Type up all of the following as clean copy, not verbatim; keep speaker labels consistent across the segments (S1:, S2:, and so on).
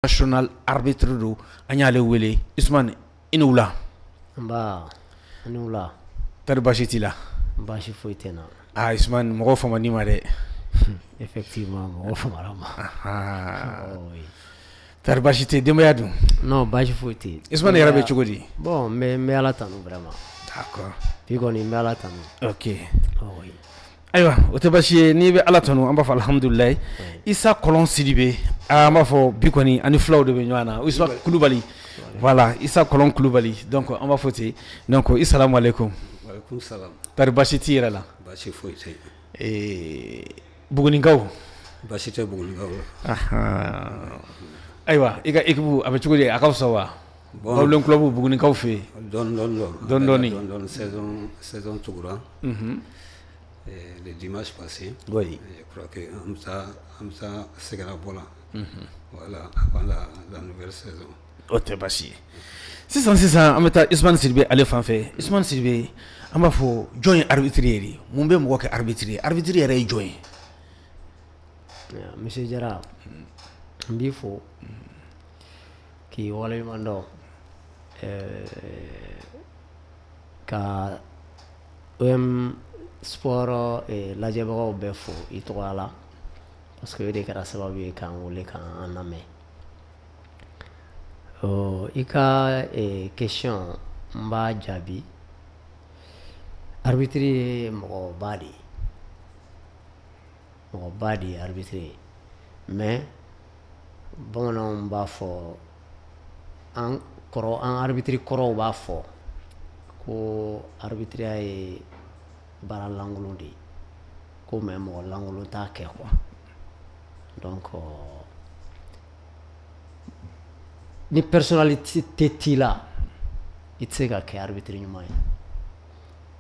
S1: national arbitre do an y'ale wele Usman i ni wula.
S2: Nba ani wula.
S1: Tari baasi t'i la.
S2: Baasi foyi tɛ n na.
S1: Usman mɔgɔ fama n'i ma dɛ.
S2: Effectivement mɔgɔ famara ma.
S1: Tari baasi tɛ denbaya dun.
S2: Non baasi foyi tɛ.
S1: Usman yɛrɛ bɛ cogo di.
S2: Bon n bɛ Ala tanu vraiment.
S1: D'accord.
S2: Bi kɔni n bɛ Ala tanu.
S1: Ok. Ayiwa o tɛ baasi ye n'i bɛ Ala tanu an b'a fɔ alhamdulilayi. Isa Kɔlɔn Sidibe an b'a fɔ bi kɔni ani filaw de bɛ ɲɔgɔn na Isa Kulubali. Voilà Isa Kɔlɔn Kulubali donc an b'a fɔ ten donc isalamu aleykum.
S3: Waleykum salam.
S1: Tari baasi t'i yɛrɛ la.
S3: Baasi foyi tɛ.
S1: Bugunikaw.
S3: Baasi tɛ Bugunikaw la.
S1: Ayiwa i ka équipe a bɛ cogo di a ka fisa wa. Bawulen club Bugunikaw fɛ yen. Dɔɔni
S3: saison tugura. Le dimanche passé.
S1: Oui.
S3: Je crois que Amsa Segara Bola. Voilà avant la nouvelle saison.
S1: O tɛ baasi ye. Sisan an bɛ taa Usman Sidibe ale fan fɛ. Usman Sidibe an b'a fɔ jɔn ye arbitre ye de mun bɛ mɔgɔ kɛ arbitre ye arbitre yɛrɛ ye jɔn ye.
S2: Monsieur Jara n b'i fo k'i waleɲuman dɔn ka OM Sport lajɛbagaw bɛɛ fo i tɔgɔya la parce que o de kɛra sababu ye k'an wele k'an lamɛn. I ka question n b'a jaabi. Arbitre ye mɔgɔba de ye arbitre ye mais bamananw b'a fɔ an arbitre kɔrɔw b'a fɔ ko arbitre ye baara lankolon de ye ko mais mɔgɔ lankolon t'a kɛ quoi donc ni personnalité t'i la i tɛ se ka kɛ arbitre ɲuman ye.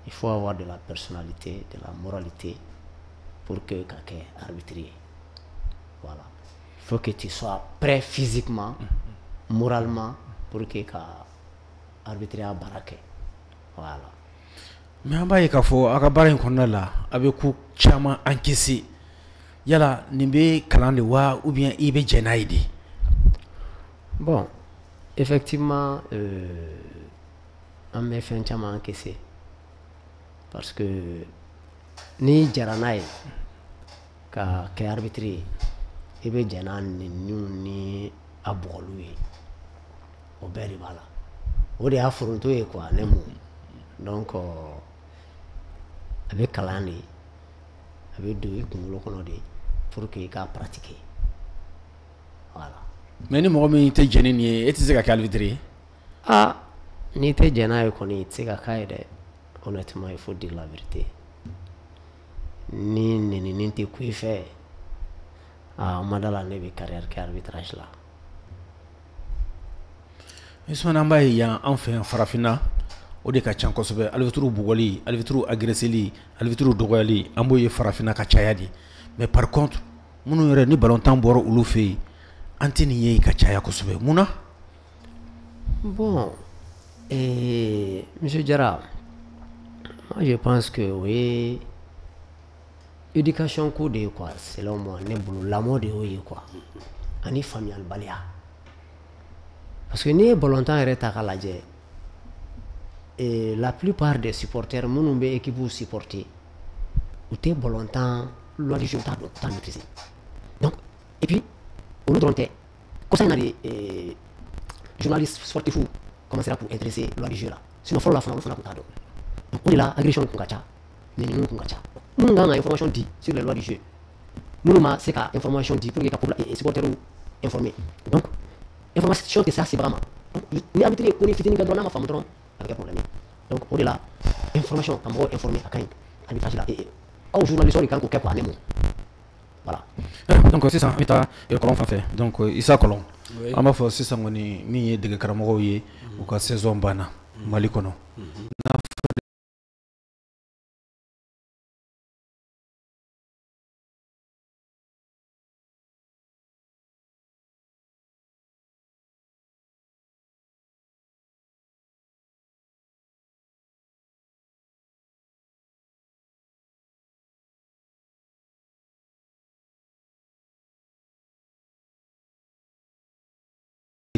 S2: Il faut avoir de la personnalité, de la moralité pour que ka kɛ arbitre ye. Voilà. Il faut que tu sois prêt physiquement, moralement pour que ka arbitrer baara kɛ. Voilà.
S1: Mais an b'a ye k'a fɔ a ka baara in kɔnɔna la a bɛ ko caman encaisser yala nin bɛ kalan de wa ou bien i bɛ jɛn n'a ye de.
S2: Bon effectivement an bɛ fɛn caman encaisser parce que n'i jara n'a ye ka kɛ arbitre ye i bɛ jɛn n'a nɛniw ni a bugɔliw ye o bɛɛ de b'a la o de y'a foronto ye quoi ne mun donc a bɛ kalan de a bɛ don i kunkolo kɔnɔ de pour que i k'a pratiquer voilà.
S1: Mais ni mɔgɔ min tɛ jɛn ni nin ye e tɛ se ka kɛ arbitre ye.
S2: N'i tɛ jɛn n'a ye kɔni i tɛ se ka k'a ye dɛ honnêtement il faut dire la vérité ni nɛnini tɛ ku i fɛ n ma d'a la ne bɛ carrière kɛ arbitrage la.
S1: Usman an b'a ye yan an fɛ yan farafinna o de ka ca kosɛbɛ arbitre bugɔli arbitre agresseli arbitre dɔgɔyali an b'o ye farafinna ka caya de mais par contre minnu yɛrɛ ni ballontan bɔra olu fɛ yen an tɛ nin ye ka caya kosɛbɛ mun na.
S2: Bon Monsieur Jara moi je pense que o ye éducation ko de ye quoi selon moi ne bolo lamɔ de y'o ye quoi ani faamuyalibaliya parce que n'i ye ballontan yɛrɛ ta k'a lajɛ la plupart des supporters minnu bɛ équipe supporter u tɛ ballontan loi du jeu u t'a dɔn u t'a maîtriser donc et puis olu dɔrɔn tɛ kɔsa in na de journalistes sportifs commencera pour intéresser loi du jeu la sinon fɔlɔ la fana olu fana tun t'a dɔn. Donc o de la agression kun ka ca nɛnininw kun ka ca minnu kan ka information di sur les lois du jeu minnu ma se ka information di pour que ka supporters informer donc information tɛ se a sebaga ma donc ni arbitre ye ko ni fitinin kɛ dɔrɔn n'a ma faamu dɔrɔn a bɛ kɛ problème ye donc o de la information ka mɔgɔw informer a ka ɲi arbitrage la aw journalistes de kan k'o kɛ quoi ne mun voilà.
S1: Donc sisan an bɛ taa Kɔlɔn fan fɛ donc Isa Kɔlɔn an b'a fɔ sisan kɔni min ye dege karamɔgɔw ye u ka saison banna Mali kɔnɔ.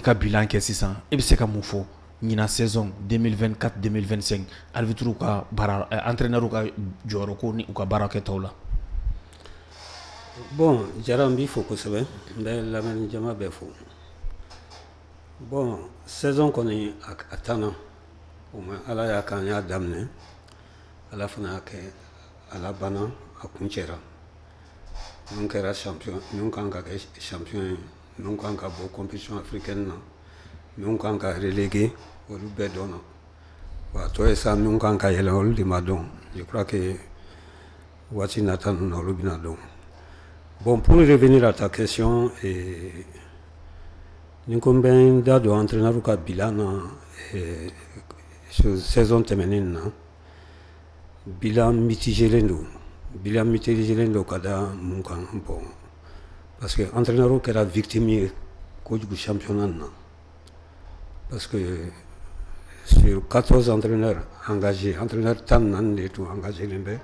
S1: ka bilan kɛ sisan e bɛ se ka mun fɔ ɲina saison 2024-2025 arbitre ka baara entraîneur ka jɔyɔrɔ ko ni u ka baara kɛtaw la.
S3: Bon, Jara n b'i fo kosɛbɛ n bɛ lamɛnni jama bɛɛ fo. Bon, saison kɔni a tanna o ma Ala y'a kɛ an y'a daminɛ Ala fana y'a kɛ a labanna a kuncɛra. Ninnu kɛra champion ninnu kan ka kɛ champion ye ninnu kan ka bɔ compétition africaine na ninnu kan ka relégué olu bɛɛ dɔnna wa tɔ ye sa ninnu kan ka yɛlɛn olu de ma dɔn. Je crois que waati nata ninnu na olu bɛna dɔn. Bon, pour revenir à ta question, ni ko n bɛ n da don entraîneur ka bilan na saison tɛmɛnen na bilan mitigélen don ka da mun kan. Bon, parce que entraîneur kɛra victime ye kojugu championnat na parce que sur 14 entraîneurs engagés, entraîneur 14 de tun engagélen bɛ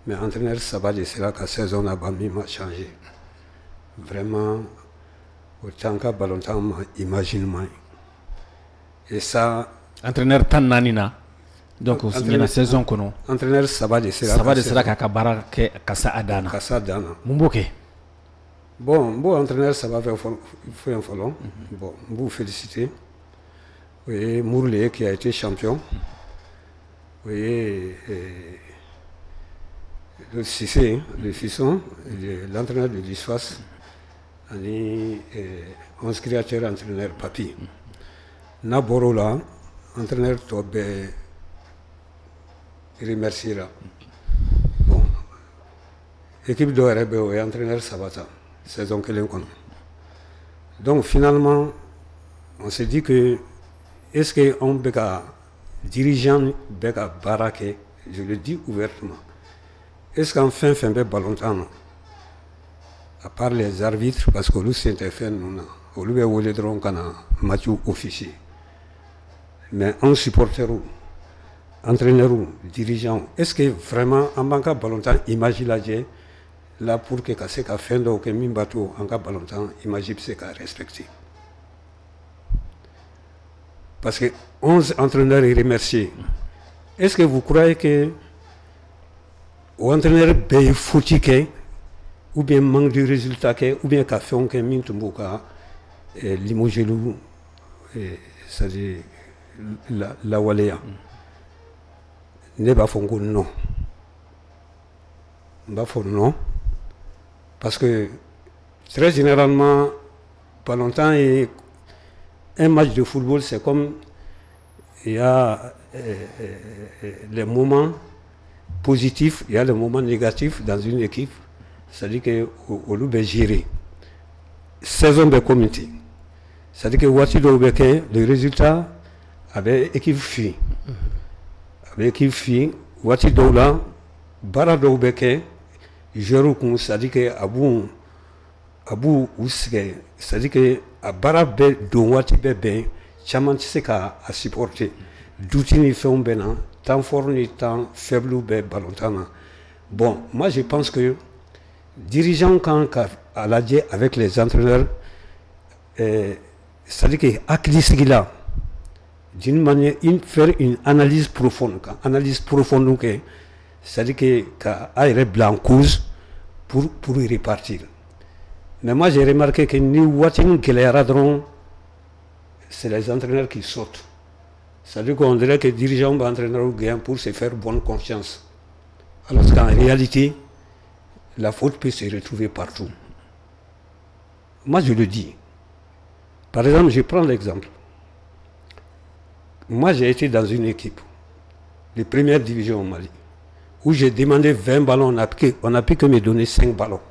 S3: mais entraîneur 3 de sera ka saison laban min ma changé vraiment au temps ka ballontan ma imaginement et ça
S1: entraîneur 14 na donc ɲina saison kɔnɔ
S3: entraîneur 3 de sera
S1: k'a ka baara kɛ ka sa a dan na mun b'o kɛ.
S3: Bon, n b'o entraîneur 3 fɔ yan fɔlɔ bon n b'u féliciter o ye Mourle ye qui a été champion o ye le Cissé, le Fisson, l'entraîneur de l'ISFAS, et 11 créateurs entraîneur Papi. Naboro là, entraîneur Tobe remerciera. Bon, équipe de RB et entraîneur Sabata, saison que l'on connaît. Donc finalement, on s'est dit que est-ce qu'on peut dirigeant Beka Barake, je le dis ouvertement. Est-ce qu'en fin de ballontan, à part les arbitres, parce que nous s'interfèrent, nous avons un match officiel. Mais un supporter, entraîneur, dirigeant, est-ce que vraiment en banque ballontan, imaginez là pour que c'est qu'à fin de min bateau en cas ballontan, imaginez c'est qu'à respecter. Parce que 11 entraîneurs est remercié. Est-ce que vous croyez que o entraîneur bɛɛ ye faute kɛ ou bien manque de résultat kɛ ou bien ka fɛnw kɛ min tun b'u ka limogélu c'est-à-dire lawaleya ne b'a fɔ ko non n b'a fɔ non parce que très généralement ballontan et un match de football c'est comme il y a les moments positif, il y a le moment négatif dans une équipe, c'est-à-dire que au lieu de gérer, saison de comité, c'est-à-dire que voici le résultat avec équipe fille, voici là, bara d'obeke, jeroukun, c'est-à-dire que abu usge, c'est-à-dire que à bara be donwati bebe, chaman tise ka a supporter, doutini fait un benan. Tant fort ni tant faible ou ballontan. Bon, moi je pense que dirigeant quand à la dié avec les entraîneurs, c'est-à-dire que là, d'une manière, faire une analyse profonde, c'est-à-dire qu'à aérer blanc cause pour y repartir. Mais moi j'ai remarqué que ni Wating Geleradron, c'est les entraîneurs qui sautent. C'est-à-dire qu'on dirait que les dirigeants vont entraîner au gain pour se faire bonne conscience. Alors qu'en réalité, la faute peut se retrouver partout. Moi, je le dis. Par exemple, je prends l'exemple. Moi, j'ai été dans une équipe, les premières divisions au Mali, où j'ai demandé 20 ballons, on n'a pu que me donner 5 ballons.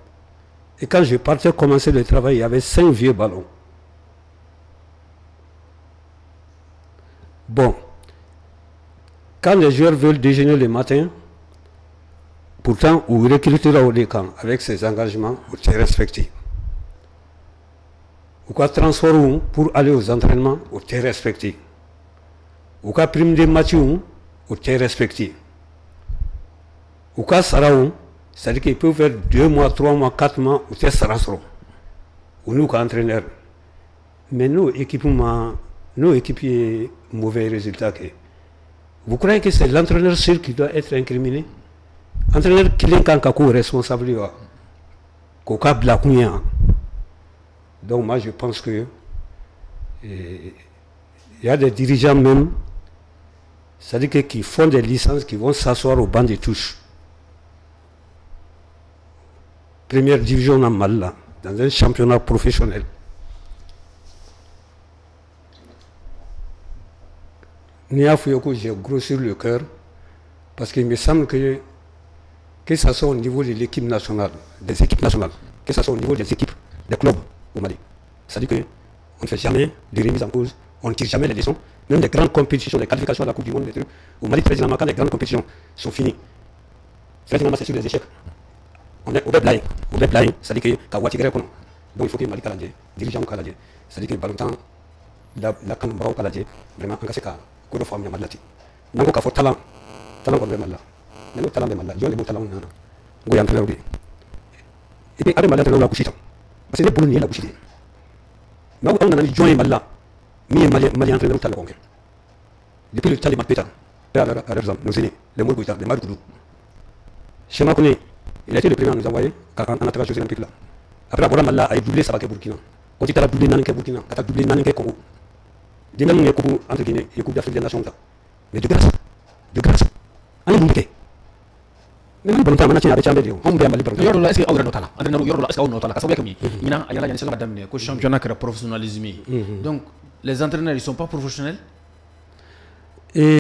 S3: Et quand je partais commencer le travail, il y avait 5 vieux ballons. Bon, quand les joueurs veulent déjeuner le matin, pourtant, vous recrutez au camp avec ses engagements, vous êtes respecté. Ou quoi transfert pour aller aux entraînements, vous êtes respecté. Ou quoi prime de match, vous êtes respecté. Ou quoi saraou, c'est-à-dire qu'il peut faire 2 mois, 3 mois, 4 mois, vous êtes sarasro. Ou nous, entraîneurs. Mais nos équipiers mauvais résultats. Vous croyez que c'est l'entraîneur seul qui doit être incriminé? L'entraîneur qui est responsable. Donc moi je pense que il y a des dirigeants même, c'est-à-dire qui font des licences, qui vont s'asseoir au banc de touche. Première division en Mali, dans un championnat professionnel. Nia Fuyoko, j'ai grossi le cœur parce qu'il me semble que ce soit au niveau de l'équipe nationale, des équipes nationales, que ce soit au niveau des équipes, des clubs au Mali. C'est-à-dire qu'on ne fait jamais de remise en cause, on ne tire jamais les leçons, même des grandes compétitions, des qualifications à la Coupe du Monde, au Mali, précisément, quand les grandes compétitions sont finies, c'est sur les échecs. On est au web line, c'est-à-dire que Kawati Grepon, donc il faut que Mali Canadien, dirigeant Canadien, c'est-à-dire que Balantan, la Canberra Canadien, vraiment, en cas de Kodo Famille Malati. Nango Kafo talent qu'on veut mal. Le talent de Malati, le talent on a. Goyan Pelaubi. Et puis, avec Malati, on a couché. Parce que les bons niais la couché. Mais on a joint Malati. Mais Mali entraîneur talent conquête. Depuis le temps de Mapeta, par exemple, nos aînés, les Mourgoïta, les Maroukoudou. Chez Makone, il a été le premier à nous envoyer quand on a travaillé sur un pic là. Après, avoir Malati a doublé ça avec Burkina. Quand il a doublé Nanké Burkina, quand il a doublé Nanké Congo. Des mêmes coups entre Guinée et Coupe d'Afrique des Nations. Mais de grâce. On est monté. Même le bon temps, on a tenu avec Chambéry. On peut aller par
S1: exemple. Est-ce que Aura Notala, est-ce qu'on notala, ça veut dire que il y a une seule madame, que championnat que le professionnalisme. Donc, les entraîneurs, ils ne sont pas professionnels.
S3: Et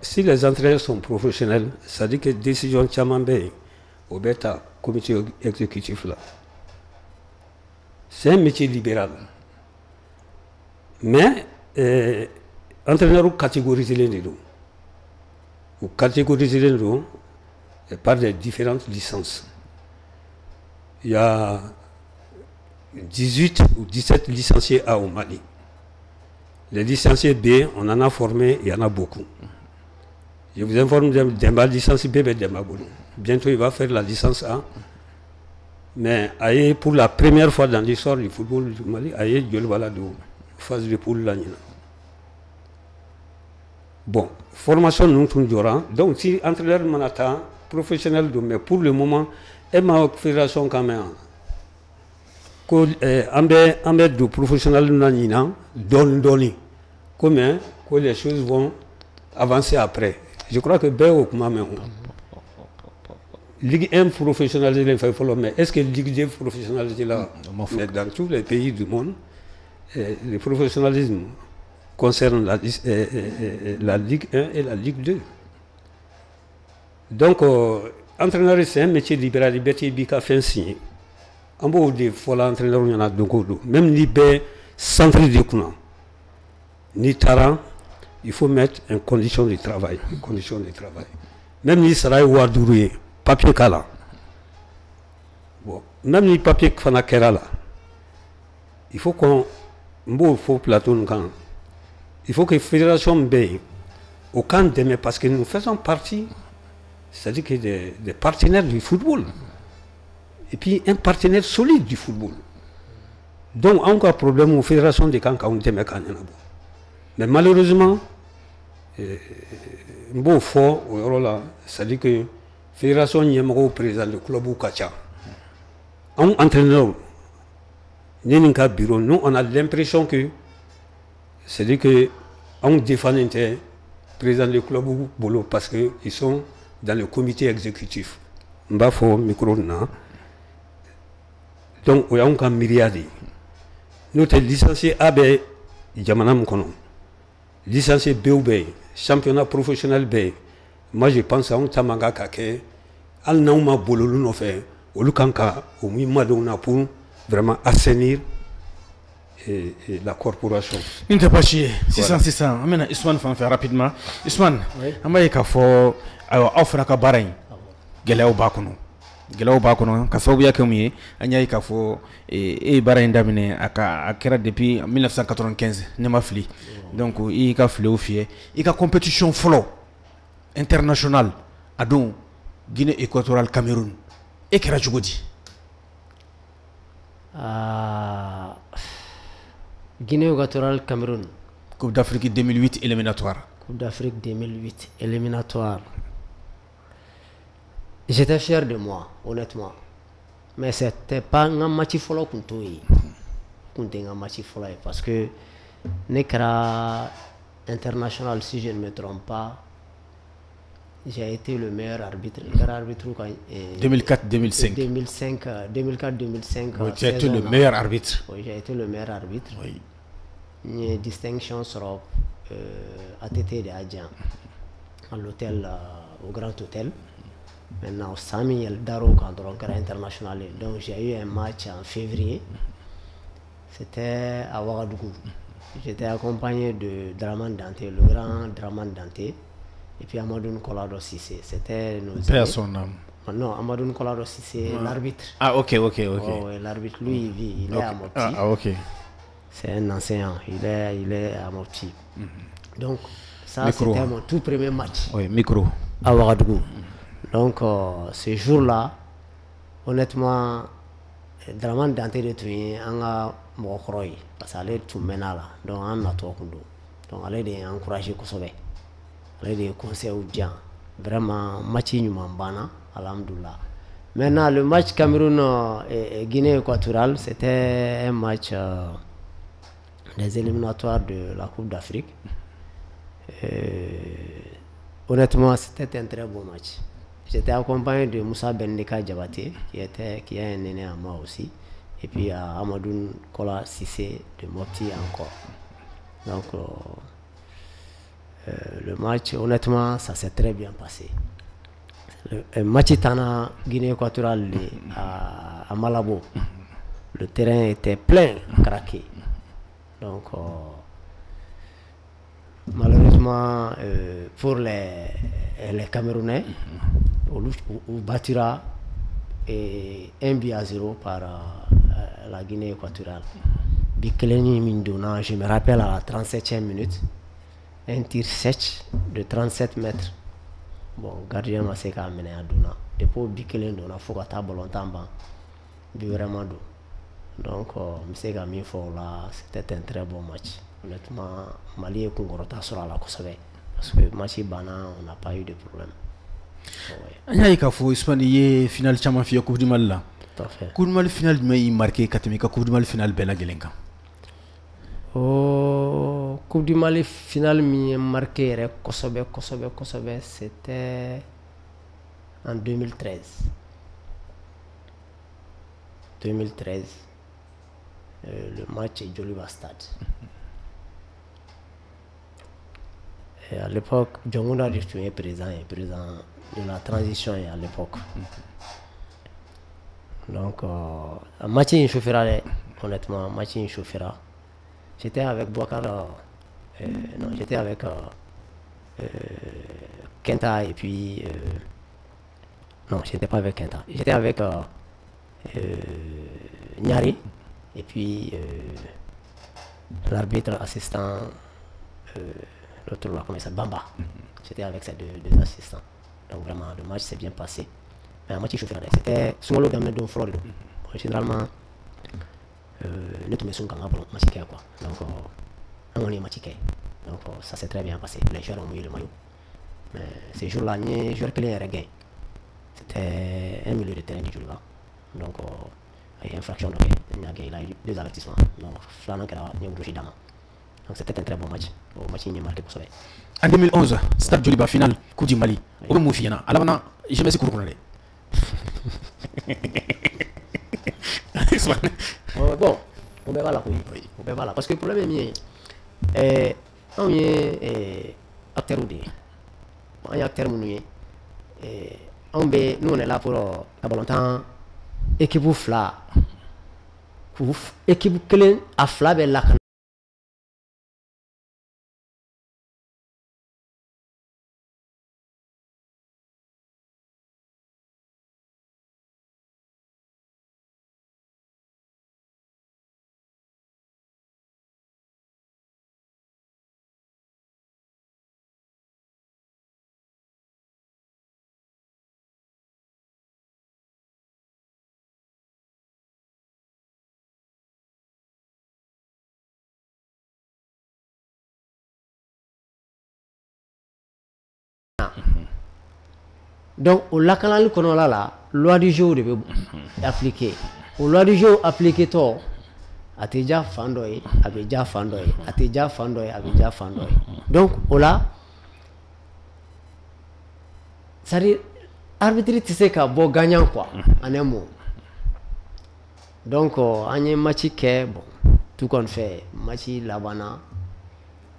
S3: si les entraîneurs sont professionnels, ça dit que décision Tchamambé au bêta comité exécutif là, c'est un métier libéral. Mais entraîneur ou catégoriser les deux, ou catégoriser les deux par des différentes licences. Il y a 18 ou 17 licenciés A au Mali. Les licenciés B, on en a formé, il y en a beaucoup. Je vous informe d'un licencié B, bientôt il va faire la licence A. Mais pour la première fois dans l'histoire du football du Mali, il y a phase de poule là. Bon, formation nous tournera. Donc si entraîneur manata professionnel, mais pour le moment, ma fédération quand même. Ambe du professionnel nanina donne comment que les choses vont avancer après. Je crois que Béo Ligue 1 professionnalisé, mais est-ce que Ligue 2 professionnalisé là, dans tous les pays du monde, le professionnalisme concerne la Ligue 1 et la Ligue 2. Donc, entraîneur, c'est un métier libéral, liberté, bika, fin signé. En beau de fola entraîneur, il y en a beaucoup. Même libé, centre de Kuna, ni Tara, il faut mettre une condition de travail. Même ni Sarai Ouadouroué, papier Kala. Bon, même ni papier Fana Kerala. Il faut qu'on. Il faut plateau quand. Il faut que la fédération B, au camp demain, parce que nous faisons partie, c'est-à-dire que des partenaires du football. Et puis un partenaire solide du football. Donc, encore un problème aux fédérations de camps quand on mais malheureusement, bon fort, c'est-à-dire que la fédération n'y est président du club ou Kacha. Un entraîneur, bureau, nous on a l'impression que c'est-à-dire que on défend président du club ou Bolo parce qu'ils sont dans le comité exécutif. n b'a fɔ micro na donc o y'anw ka miiriya de ye n'o tɛ licencié A bɛ jamana min kɔnɔ licencié B bɛ yen championnat professionnel bɛ yen moi je pense anw caman ka kɛ hali n'anw ma boli olu nɔfɛ olu kan ka o min madenw na pour vraiment assainir la corporation.
S1: Ni tɛ baasi ye sisan an bɛna Usmane fan fɛ rapidement Usmane an b'a ye k'a fɔ ayiwa aw fana ka baara in gɛlɛyaw b'a kɔnɔ ka sababuya kɛ mun ye an y'a ye k'a fɔ e ye baara in daminɛ a kɛra depuis 1995 ne ma fili donc i y'i ka filew fiyɛ i ka compétition fɔlɔ international a don Guinée équatoriale Cameroun e kɛra cogo di?
S2: Guinée équatoriale Cameroun.
S1: Coupe d'Afrique 2008 éliminatoire.
S2: Coupe d'Afrique 2008 éliminatoire. J'étais fier de moi, honnêtement. Mais c'était pas un match follow parce que Nekra international, si je ne me trompe pas, j'ai été le meilleur arbitre.
S1: 2004-2005.
S2: 2004-2005.
S1: Oui, tu as été le meilleur arbitre.
S2: Oui, j'ai été le meilleur arbitre.
S1: Oui.
S2: Une distinction sera ATT de Adjan à l'hôtel, au Grand Hôtel. Maintenant, Samuel Daro, quand on est international. Donc, j'ai eu un match en février. C'était à Ouagadougou. J'étais accompagné de Draman Dante, le grand Draman Dante. Et puis Amadou Nkolado Sissé. C'était nos
S1: personnes.
S2: Non, Amadou Nkolado Sissé, l'arbitre.
S1: Ah, ok.
S2: Oh, ouais, l'arbitre, lui, il vit, il est à Mopti.
S1: Ah, ok.
S2: C'est un enseignant, il est à Mopti. Donc, ça, c'était mon tout premier match.
S1: Oui, micro.
S2: À Ouagadougou. Donc, ce jour-là, honnêtement, Draman Dante de Tuyin, on a Mokroy, parce qu'elle est tout maintenant là. Donc, on a tout. Donc, elle est encouragée pour sauver. Elle est conseillée aux gens. Vraiment, match Bana, alhamdoulilah. Maintenant, le match Cameroun et Guinée équatoriale, c'était un match des éliminatoires de la Coupe d'Afrique. Honnêtement, c'était un très beau match. J'étais accompagné de Moussa Bendeka Diabaté, qui est un aîné à moi aussi, et puis à Amadou Kola Sissé de Mopti encore. Donc, le match, honnêtement, ça s'est très bien passé. Le match Tana Guinée équatoriale à Malabo, le terrain était plein, craqué. Donc, malheureusement, pour les Camerounais, on battra 1-0 par la Guinée équatoriale. Bikeleni Mindona, je me rappelle à la 37e minute, un tir sèche de 37 mètres. Bon, gardien m'a séqué à mener à Dona. Depuis Bikeleni Dona, il faut que tu aies longtemps. Vraiment d'eau. Donc, je sais qu'à là, c'était un très bon match. Honnêtement, Mali et Kongorota sera là parce que match Bana, on n'a pas eu de problème.
S1: Il y a une finale de Coupe du Mali.
S2: Tout à fait.
S1: Coupe du Mali finale est marqué Coupe du Mali finale Bella Gelenka.
S2: Oh, Coupe du Mali finale marqué c'était en 2013. 2013. Le match est Joliba Stade. Et à l'époque, Djongouna est président de la transition à l'époque. Donc, un match in chauffera, honnêtement, un match in chauffera. J'étais avec Bouakar, non, j'étais avec Kenta et puis... non, j'étais pas avec Kenta. J'étais avec Nyari et puis l'arbitre assistant, l'autre là, comment il s'appelle, Bamba. J'étais avec ces deux assistants. Donc vraiment, le match s'est bien passé. Mais un match chauffeur, c'était sur le domaine de Floride. Généralement, nous sommes sur le match quoi. Donc, on est match. Donc ça s'est très bien passé. Les joueurs ont mouillé le maillot. Mais ces jours-là, les joueurs qui ont gagné, c'était un milieu de terrain du Joliba. Donc, il y a une infraction, il a eu 2 avertissements. Donc, c'était un très bon match. Au match, il est marqué pour sauver.
S1: En 2011, Stade Joliba finale, Coupe du Mali. Au même Moufiana. Alors, je me suis couru.
S2: Bon, on va là, oui. On va là. Parce que le problème est on est acteur ou des. On est acteur nous on est là pour la longtemps équipe fla. Équipe clé à fla belle la. Donc, au lacanal qu'on a là, loi du jour de appliquer. Au loi du jour appliqué toi, a déjà fandoy, avait déjà fandoy, a déjà fandoy, avait déjà fandoy. Donc, au là, ça dit, arbitre, tu sais qu'à beau gagnant quoi, en un mot. Donc, on y a match qui est bon, tout qu'on fait, match là-bas,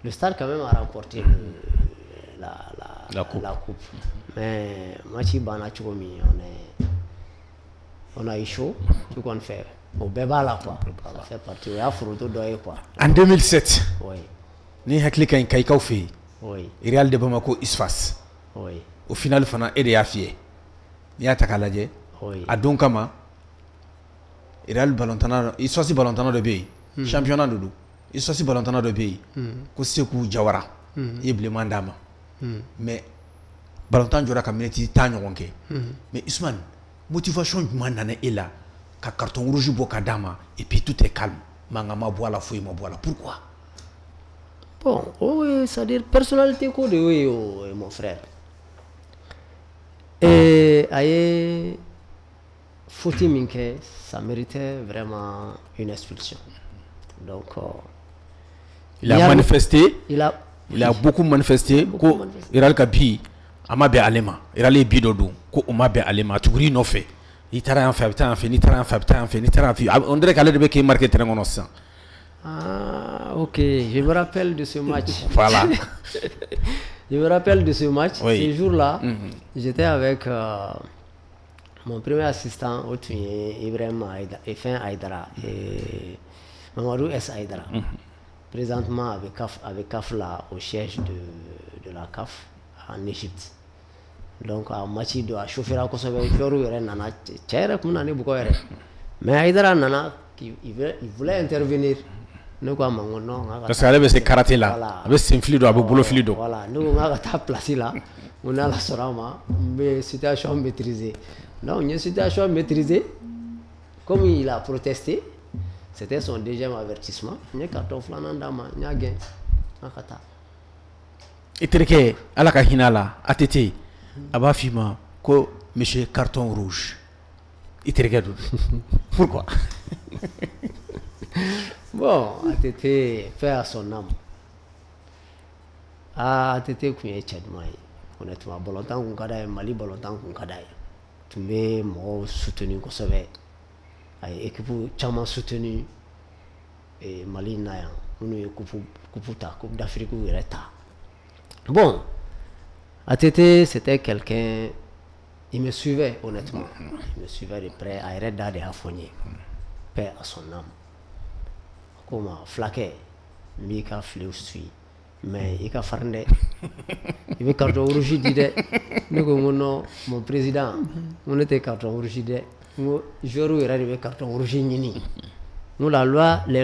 S2: le Stade quand même a remporté la coupe. Mais match bana chukomi on a eu chaud tout qu'on fait au béba là quoi ça fait partie il y a photo doye quoi
S1: en 2007
S2: oui
S1: ni hakli kan kai kaufi
S2: oui
S1: Real de Bamako isfas
S2: oui
S1: au final fana ede ya fié ni atakalaje
S2: oui
S1: a donc kama Real balontana iswasi balontana de bay championnat de iswasi balontana de bay ko Sekou Jawara yeble mandama mais Balantan jora ka minute ta ɲɔgɔn kɛ mais Ousmane motivation jumɛn nana e la ka carton rouge bɔ ka d'a ma et puis tout est calme mankan ma bɔ a la foyi ma bɔ a la pourquoi?
S2: Bon oui c'est-à-dire personnalité ko de oui mon frère et aye faute min kɛ ça méritait vraiment une expulsion donc
S1: il a manifesté il a beaucoup manifesté
S2: ko
S1: Real ka bi ama be alema Real bi do don ko o ma be alema tuguri no fait il tara en fait ni tara en fait ni tara on dirait qu'elle devait qu'il marquer terrain on sent.
S2: Ah ok je me rappelle de ce match.
S1: Voilà.
S2: Je me rappelle de ce match.
S1: Oui.
S2: Ce jour-là j'étais avec mon premier assistant au Ibrahim Aïdara et Mamadou S. Aïdara. Présentement avec CAF là au siège de la CAF en Égypte. Donc à match de chauffer à Kosovo Fiorou nana tchère comme nani beaucoup mais Aïdara nana il voulait intervenir nous quoi non
S1: parce qu'elle avait ses karaté là avec ses flido avec boulot flido
S2: voilà nous on a ta place là on a la sorama mais situation maîtrisée donc une situation maîtrisée comme il a protesté. C'était son deuxième avertissement. Il y a carton flanant d'ama, il y a gain.
S1: Et Tereke, à la Kahinala, ATT, Abafima, ko monsieur carton rouge. Et Tereke, pourquoi?
S2: Bon, ATT fait à son âme. ATT qui est tchadmaï. Honnêtement, Bolontan Kunkadaï, Mali Bolontan Kunkadaï. Tu m'es soutenu qu'on savait. Équipe chama soutenu et Mali Nayan on est coupe d'Afrique ou Reta. Bon, ATT c'était quelqu'un, il me suivait honnêtement, il me suivait de près à Reda de Afonier, paix à son âme. Comment flaqué, Mika Fleusui, mais il a farné, il veut carton rouge d'idée, nous mon président, on était carton rouge d'idée. Les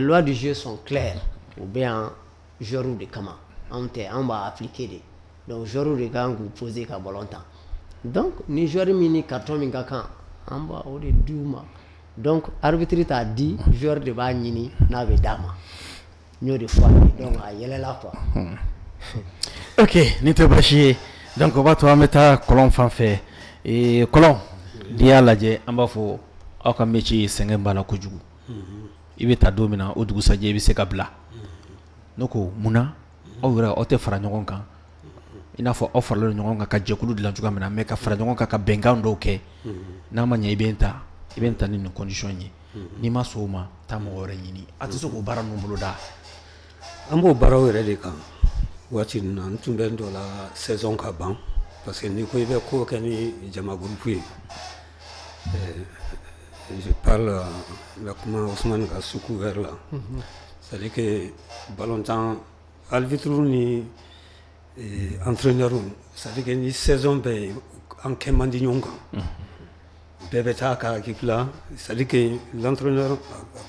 S2: lois du jeu sont claires. Ou bien, joueur de Kama. On va appliquer. Donc, joueur de gang, vous posez qu'à longtemps. Donc, ni joueur mini carton mingakan. On va au de Douma. Donc, arbitre t'a dit, joueur de Bagnini n'avait dama. Nous de fois. Donc, il y a là quoi.
S1: Ok, n'était pas chier. Donc, on va te mettre colon fanfait. Et colon. Dia lajɛ an b'a fɔ aw ka métier sɛgɛn b'a la kojugu i bɛ taa don min na o dugusajɛ i bɛ se ka bila ne ko munna aw yɛrɛ aw tɛ fara ɲɔgɔn kan i n'a fɔ aw farala ɲɔgɔn kan ka jɛkulu dilan cogoya min na mais ka fara ɲɔgɔn kan ka bɛnkan dɔw kɛ n'a ma ɲɛ i bɛ n ta i bɛ taa ni nin condition ye n'i ma sɔn o ma taa mɔgɔ wɛrɛ ɲini a tɛ se k'o baara ninnu bolo da.
S3: An b'o baaraw yɛrɛ de kan waati ninnu na n tun bɛ dɔ la saison ka ban parce que n'i ko i bɛ ko kɛ ni jama groupe ye je parle la kuma Ousmane ka suku yɛrɛ la c'est-à-dire que ballontan arbitre ni entraîneur c'est-à-dire que ni saison bɛ an kɛ man di ɲɔgɔn kan bɛɛ bɛ taa ka équipe la c'est-à-dire que l'entraîneur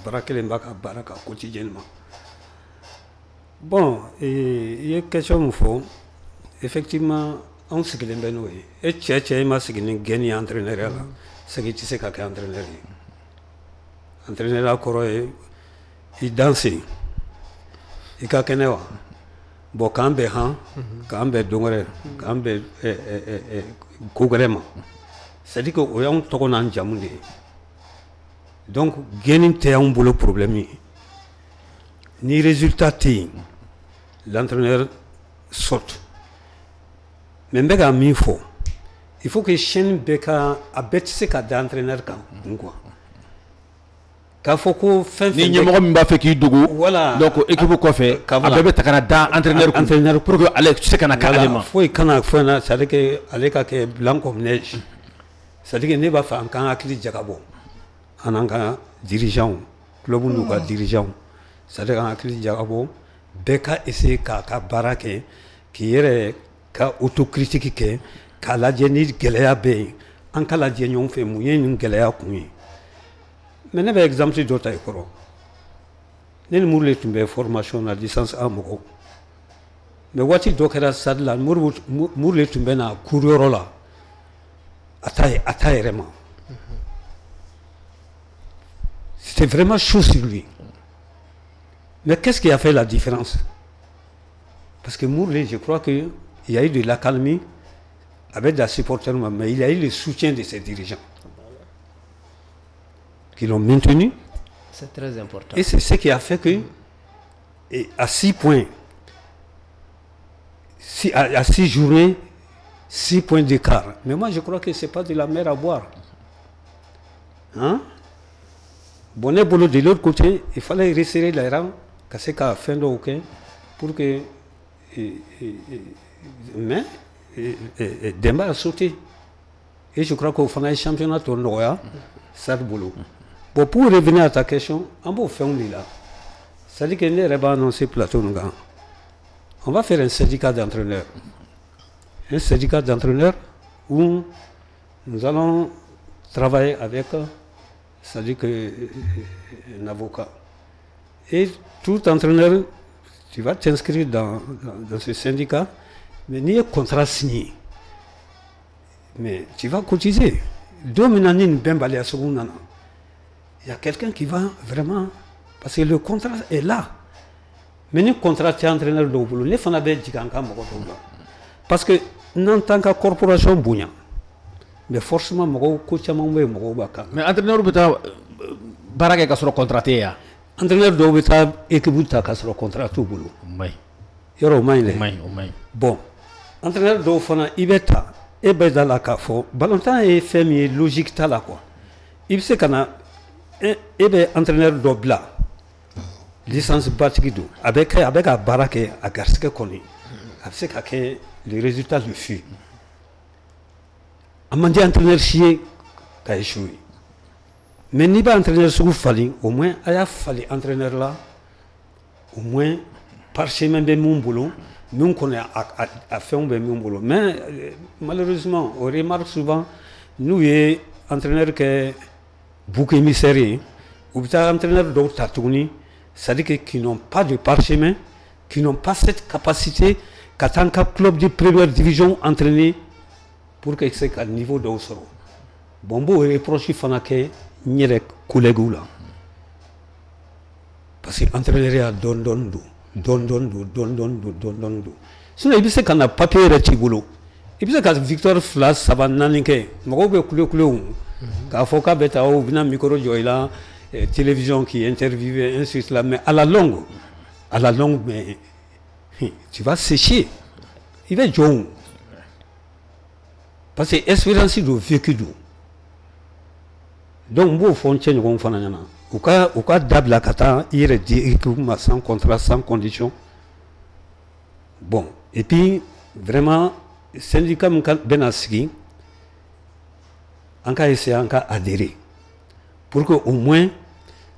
S3: baara kelen b'a ka baara kan quotidiennement. Bon, il y a question min fɔ effectivement anw sigilen bɛ n'o ye e cɛ ma sigi ni gɛni entraîneur la c'est que i tɛ se ka kɛ entraîneur ye. Entraîneur kɔrɔ ye i danse i ka kɛnɛ wa bon k'an bɛn han k'an bɛn don wɛrɛ k'an bɛn ko wɛrɛ ma c'est à dire que o y'anw tɔgɔ n'an jamu de ye donc gɛni tɛ y'anw bolo problème ye ni résultat tɛ yen l'entraîneur saute mais n bɛ ka min fɔ il faut que chaîne bɛɛ ka a bɛɛ tɛ se ka da entraîneur kan quoi k'a fɔ ko fɛn
S1: ni ɲɛmɔgɔ min b'a fɛ k'i dogo donc équipe kɔfɛ a bɛɛ bɛ ta ka na da entraîneur pour que ale se ka na kɛ ale ma
S3: foyi kana fɛn na c'est à dire que ale ka kɛ blanc comme neige c'est à dire que ne b'a fɛ an k'an hakili jagabɔ an n'an ka dirigeant club n'u ka dirigeant c'est à dire k'an hakili jagabɔ bɛɛ ka essayer k'a ka baara kɛ k'i yɛrɛ ka autocritique kɛ k'a lajɛ ni gɛlɛya bɛ yen an ka lajɛ ɲɔgɔn fɛ mun ye nin gɛlɛya kun ye mais ne bɛ exemple dɔ ta i kɔrɔ ne ni Muru le tun bɛ formation na licence A mɔgɔw mais waati dɔ kɛra stade la Muru le tun bɛ na cours yɔrɔ la a ta yɛrɛ ma c'était vraiment chaud sur lui mais qu'est-ce qui a fait la différence parce que Muru je crois que il y a eu de l'accalmie avec des supporters mais il y a eu le soutien de ses dirigeants qui l'ont maintenu.
S2: C'est très important.
S3: Et c'est ce qui a fait que, à 6 points, à 6 journées, 6 points d'écart. Mais moi, je crois que ce n'est pas de la mer à boire. Hein? Bonnet boulot de l'autre côté, il fallait resserrer les rangs, casser qu'à fin de week-end, pour que. Mais, Demba a sauté. Et je crois qu'au final, le championnat tournoi, ça le boulot. Bon, pour revenir à ta question, on va faire là. C'est-à-dire que nous avons annoncé plateau. On va faire un syndicat d'entraîneurs. Un syndicat d'entraîneurs où nous allons travailler avec, c'est-à-dire un avocat. Et tout entraîneur, tu vas t'inscrire dans ce syndicat, mais il y a un contrat signé. Mais tu vas cotiser. Il y a quelqu'un qui va vraiment... Parce que le contrat est là. Mais le contrat est entraîneur de boulot. Parce que, en tant que corporation, mais forcément, mais
S1: entraîneur Baraka ka sɔrɔ contraté ya
S3: entraîneur dɔw bɛ taa équipe ta ka sɔrɔ contrat t'u bolo yɔrɔ o maɲi dɛ bon entraîneur dɔw fana i bɛ ta e bɛ da la k'a fɔ ballontan ye fɛn min ye logique t'a la quoi i bɛ se ka na e bɛ entraîneur dɔ bila licence batigi don a bɛ ka baara kɛ a garisɛgɛ kɔni a bɛ se ka kɛ le résultat du fut a man di entraîneur si ye ka échouer mais n'i b'a entraîneur sugu falen au moins a y'a falen entraîneur la au moins parchemin bɛ mun bolo min kɔni a fɛnw bɛ min bolo mais malheureusement on remarque souvent n'u ye entraîneur kɛ bouc émissaire ye u bɛ taa entraîneur dɔw ta tuguni c'est-à-dire que qui n'ont pas de parchemin qui n'ont pas cette capacité ka taa n ka club de première division entraîner pour que se ka niveau dɔw sɔrɔ bon n b'o reproche fana kɛ n yɛrɛ collègue la parce que entraîneur ya dɔɔni don sinon i bɛ se ka na papier yɛrɛ t'i bolo i bɛ se ka victoire 2, 3, 4 kɛ mɔgɔw bɛ kule k'a fɔ k'a bɛ taa o bɛna micro jɔ i la télévision qui interviewe ainsi de suite mais à la longue mais tu vas sécher i bɛ jɔ parce que espérance do vécu do Donc, bon, fonction de gonfana. Ou ka dabla kata, il dit sans contrat, sans condition. Bon, et puis, vraiment, syndicat Benassi, on a essayé d'adhérer. Pour qu'au moins,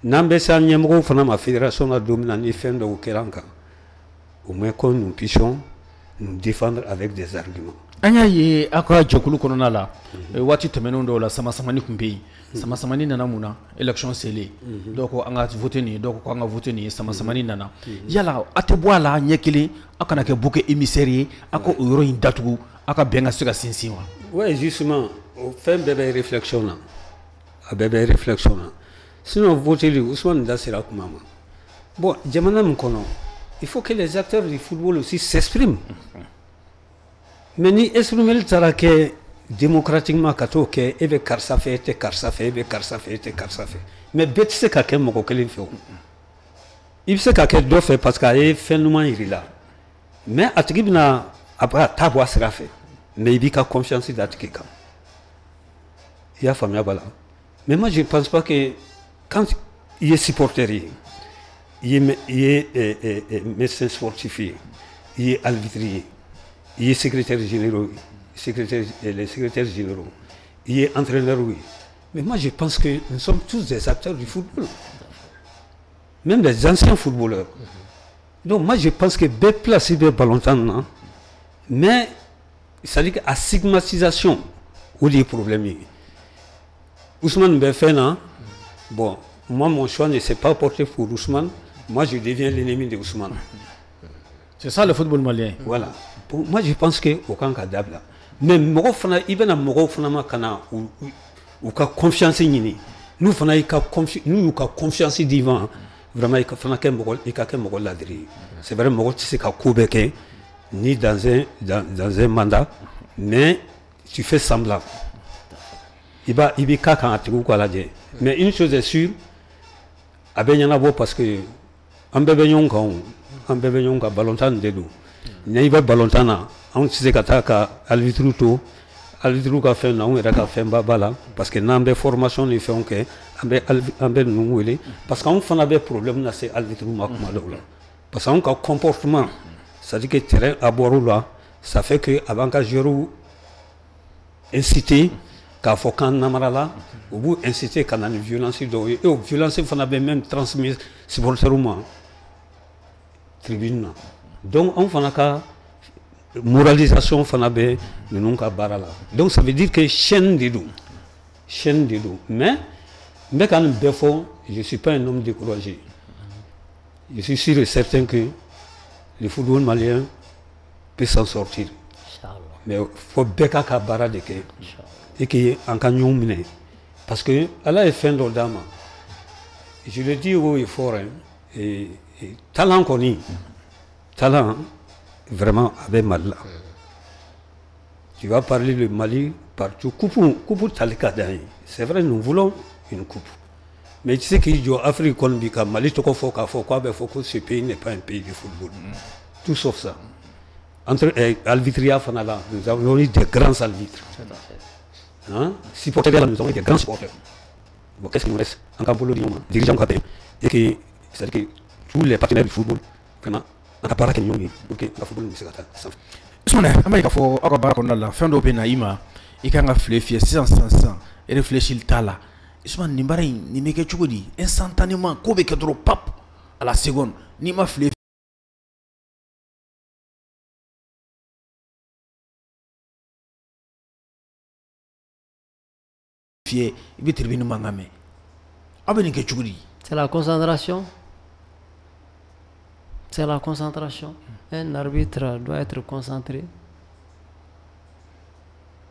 S3: n'ambessa nyemgo fana ma fédération na domina ni fin de Okeranka. Au moins que nous puissions nous défendre avec des arguments.
S1: Anya ye akwa jokulu konona la wati temeno ndo la sama samani kumbi sama samani nana muna election sele donc anga voter ni donc anga voter ni sama samani nana yala atebwa la nyekili akana ke bouquet émissaire ako yoro indatugu aka benga suka sinsiwa.
S3: Ouais, justement, au fait bébé réflexion là. A bébé réflexion là. Sinon voter Ousmane Dassira Koumama. Bon, Djamana Mkono, il faut que les acteurs du football aussi s'expriment. Mais ni exprimer le tarake démocratiquement kato ke ebe karsa fait ebe karsa fait. Mais bête c'est kake moko kelin fait. Il sait kake do fait parce qu'il fait nous il là. Mais atiki bina après tabwa sera fait. Mais il dit qu'il confiance d'atiki kam. Il y a famille bala. Mais moi je ne pense pas que quand il est supporter, il est médecin sportif, il est arbitrier, il est secrétaire général, les secrétaires généraux, il est entraîneur, oui. Mais moi je pense que nous sommes tous des acteurs du football. Même les anciens footballeurs. Donc moi je pense que bien placé de ballon, mais ça dit qu'à stigmatisation, où les problèmes. Ousmane Befena, bon, moi mon choix ne s'est pas porté pour Ousmane, moi je deviens l'ennemi de Ousmane.
S1: C'est ça le football malien.
S3: Voilà. Pour moi je pense que aucun cas d'abla. Mais il y a une confiance ni. Nous fana il confiance divin. Vraiment il fana c'est vrai que tu sais qu'à ni dans un mandat, mais tu fais semblant. Il va mais une chose est sûre, parce que un bébé ballontan de nous. Il va ballontan, on sait qu'à Alvitruto, Alvitruka fait non, il a fait babala, parce que n'a pas formation, il fait que, parce qu'on fait un problème, c'est Alvitruka. Parce qu'on a un comportement, ça dit que terrain à boire ça fait que avant que je incité, qu'à Fokan Namarala, au bout incité qu'à une violence, et aux violences, on avait même transmis supporterument tribune. Donc on fait une moralisation, on avait le barala. Donc ça veut dire que chaîne de dos. Mais quand même, je ne suis pas un homme découragé. Je suis sûr et certain que le football malien peut s'en sortir. Mais il faut bien qu'il barra de que et qu'il en canyon miné. Parce que Allah est fin d'Odama. Je le dis haut et fort. Et talent connu. Talent vraiment avec mal là. Tu vas parler le Mali partout. Coupe Talikadaï. C'est vrai, nous voulons une coupe. Mais tu sais qu'il y a Afrique, Mali, il faut que ce pays n'est pas un pays de football. Tout sauf ça. Entre Alvitria et Fanala, nous avons eu des grands arbitres. Hein? Supporters, nous avons eu des grands supporters. Bon, qu'est-ce qu'il nous reste? En Campolo, dirigeants capés. Et que, c'est-à-dire que tous les partenaires du football, vraiment, en Capara, qui ont pour que le football ne se gâte pas.
S1: Ousmane, il faut que la fin de l'Open, il y a un fléfier 600 et réfléchir le tas là. Ousmane, ni me que tu dis instantanément, qu'on veut que trop pap à la seconde, ni ma fléfier.
S2: C'est la concentration. C'est la concentration. Un arbitre doit être concentré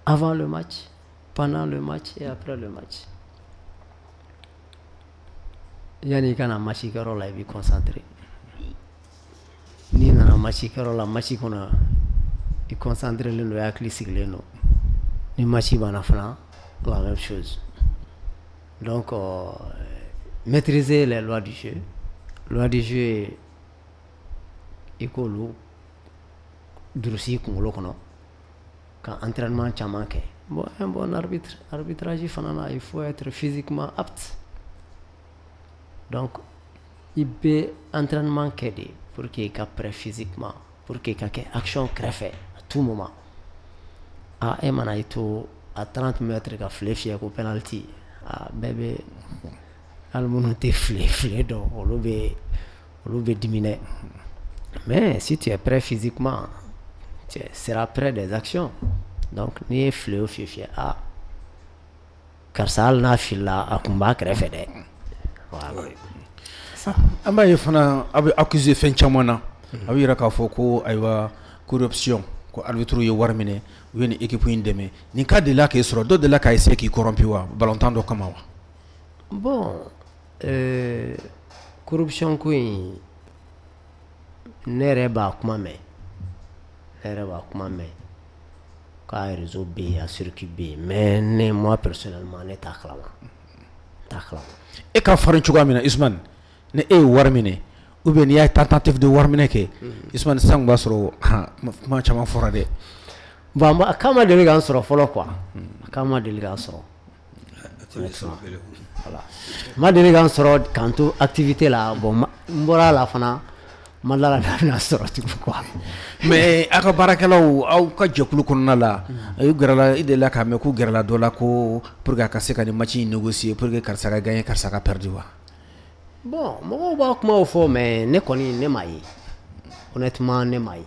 S2: avant le match, pendant le match et après le match. Yani kana match karo la bi concentré. Ni na match karo la match kona i concentré le no ya classique le no. Ni match bana fana la même chose. Donc maîtriser les lois du jeu. Loi du jeu écolo drusi kungolo kono quand entraînement chaman ke Bon, un bon arbitre, arbitrage, il faut être physiquement apte. Donc, il peut entraînement qu'aider pour qu'il y ait physiquement, pour qu'il y ait action crève à tout moment. Ah, et maintenant, à 30 mètres, il a fléché au penalty. Ah, bébé, al monte flé, donc on le diminuer. Mais si tu es prêt physiquement, tu seras prêt des actions. Donc, ni flé au fief, ah, car ça n'a fil là à combat crève. Voilà.
S1: Amba ye fana abe accusé fen chamana abi raka foko aywa corruption ko arbitre ye warmine woni équipe indeme ni ka de la ke soro do de la ka essayer qui corrompu wa ballontan do kama wa
S2: bon corruption ko nere ba kuma me ka réseau B à circuit B mais moi personnellement ne taklama
S1: e ka farin chuga mina Isman ne e warmine ou bien il y a tentative de warmine ke Isman sang basro ma chama forade
S2: bon ma kama de liga soro folo quoi kama de liga soro voilà ma de liga soro kanto activité là bon mbora la fana malala na soro tu quoi
S1: mais aka barakalaw aw ka jekulu konna la ayu garala ide la ka me ku garala dola ko pour ka se ka ni match négocier pour que karsa ka gagner karsa ka perdre wa
S2: bon mo ba kuma o fo mais ne koni ne mayi honnêtement ne mayi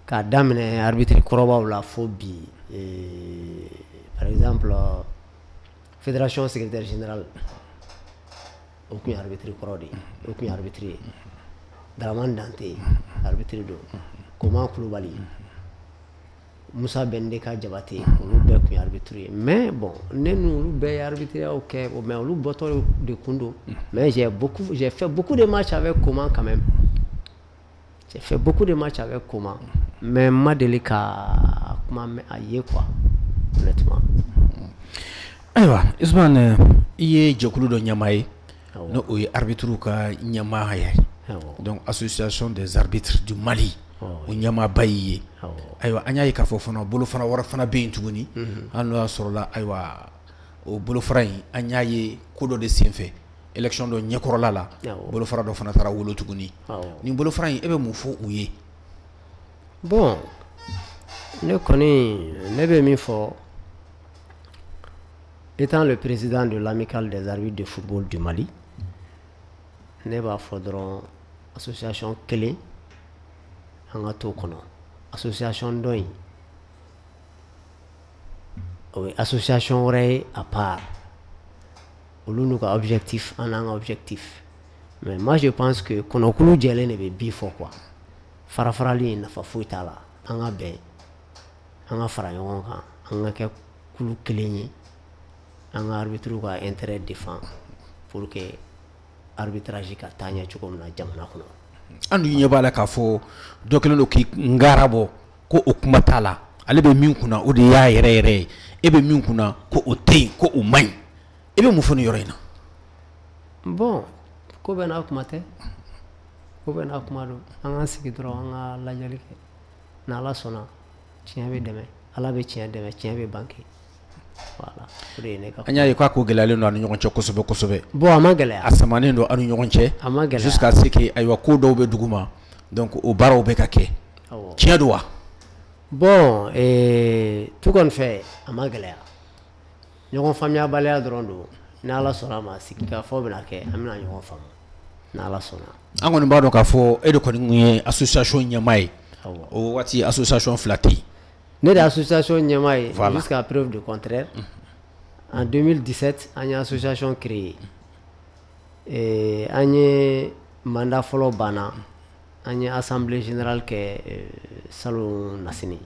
S2: ka damine arbitre koroba la phobie par exemple fédération secrétaire général aucun arbitre korodi aucun arbitre Draman Dante arbitre do comment Koulibaly Moussa Bendeka Diabaté on be ku arbitre mais bon ne nous be arbitre OK mais on boto de Kundo mais j'ai fait beaucoup de matchs avec Coman quand même mais ma délicat comment aïe quoi honnêtement
S1: aywa Isman iye jekulu do nyamaye no o arbitre ka nyama haya donc association des arbitres du Mali o nyama bayiye aywa anya yi ka fo fana bolo fana wara fana be ntuguni anu asorola aywa o bolo fara anya yi kodo de senfe élection do nyekorola la bolo fara do fana tara wolo tuguni ni bolo fara ebe mu fo uye
S2: bon ne connais ne be mi fo étant le président de l'amicale des arbitres de football du Mali ne ba faudron association clé en to kono association doy oui association aurait à part nous ka objectif en un objectif mais moi je pense que kono kulu jele ne be bifo quoi farafarali na fa fuitala anga be anga fara yonga anga ke kulu clé anga arbitre ka intérêt défend pour que arbitrage ka tanya chuko na jamana kono
S1: andu nyebala ka fo dokelo ki ngarabo ko okumatala ale be min kuna o de ya yere ebe min kuna ko o tei ko o man ebe mu fonu yorena
S2: bon ko be na kumate ko be na kumado anga sigi dro anga la jalike na la sona tiens be deme ala be tiens deme tiens be banki voilà
S1: anya yi kwa ko gelale no anu nyogonche kosobe
S2: bon amagale
S1: asamane ndo anu nyogonche jusqu'à ce que aywa ko do be duguma donc o baro be kake tiens doa
S2: bon tout qu'on fait amagale nyogon famia balea drondo na la sona ma sikika fo be nake amina nyogon fam na la sona
S1: angoni mbado ka fo edo ko ni association nyamai o wati association flati
S2: né d'association Nyamaï jusqu'à preuve du contraire. En 2017, il y a une association créée. Et il y a un mandat follow bana. Il y a une assemblée générale qui est Salou Nassini.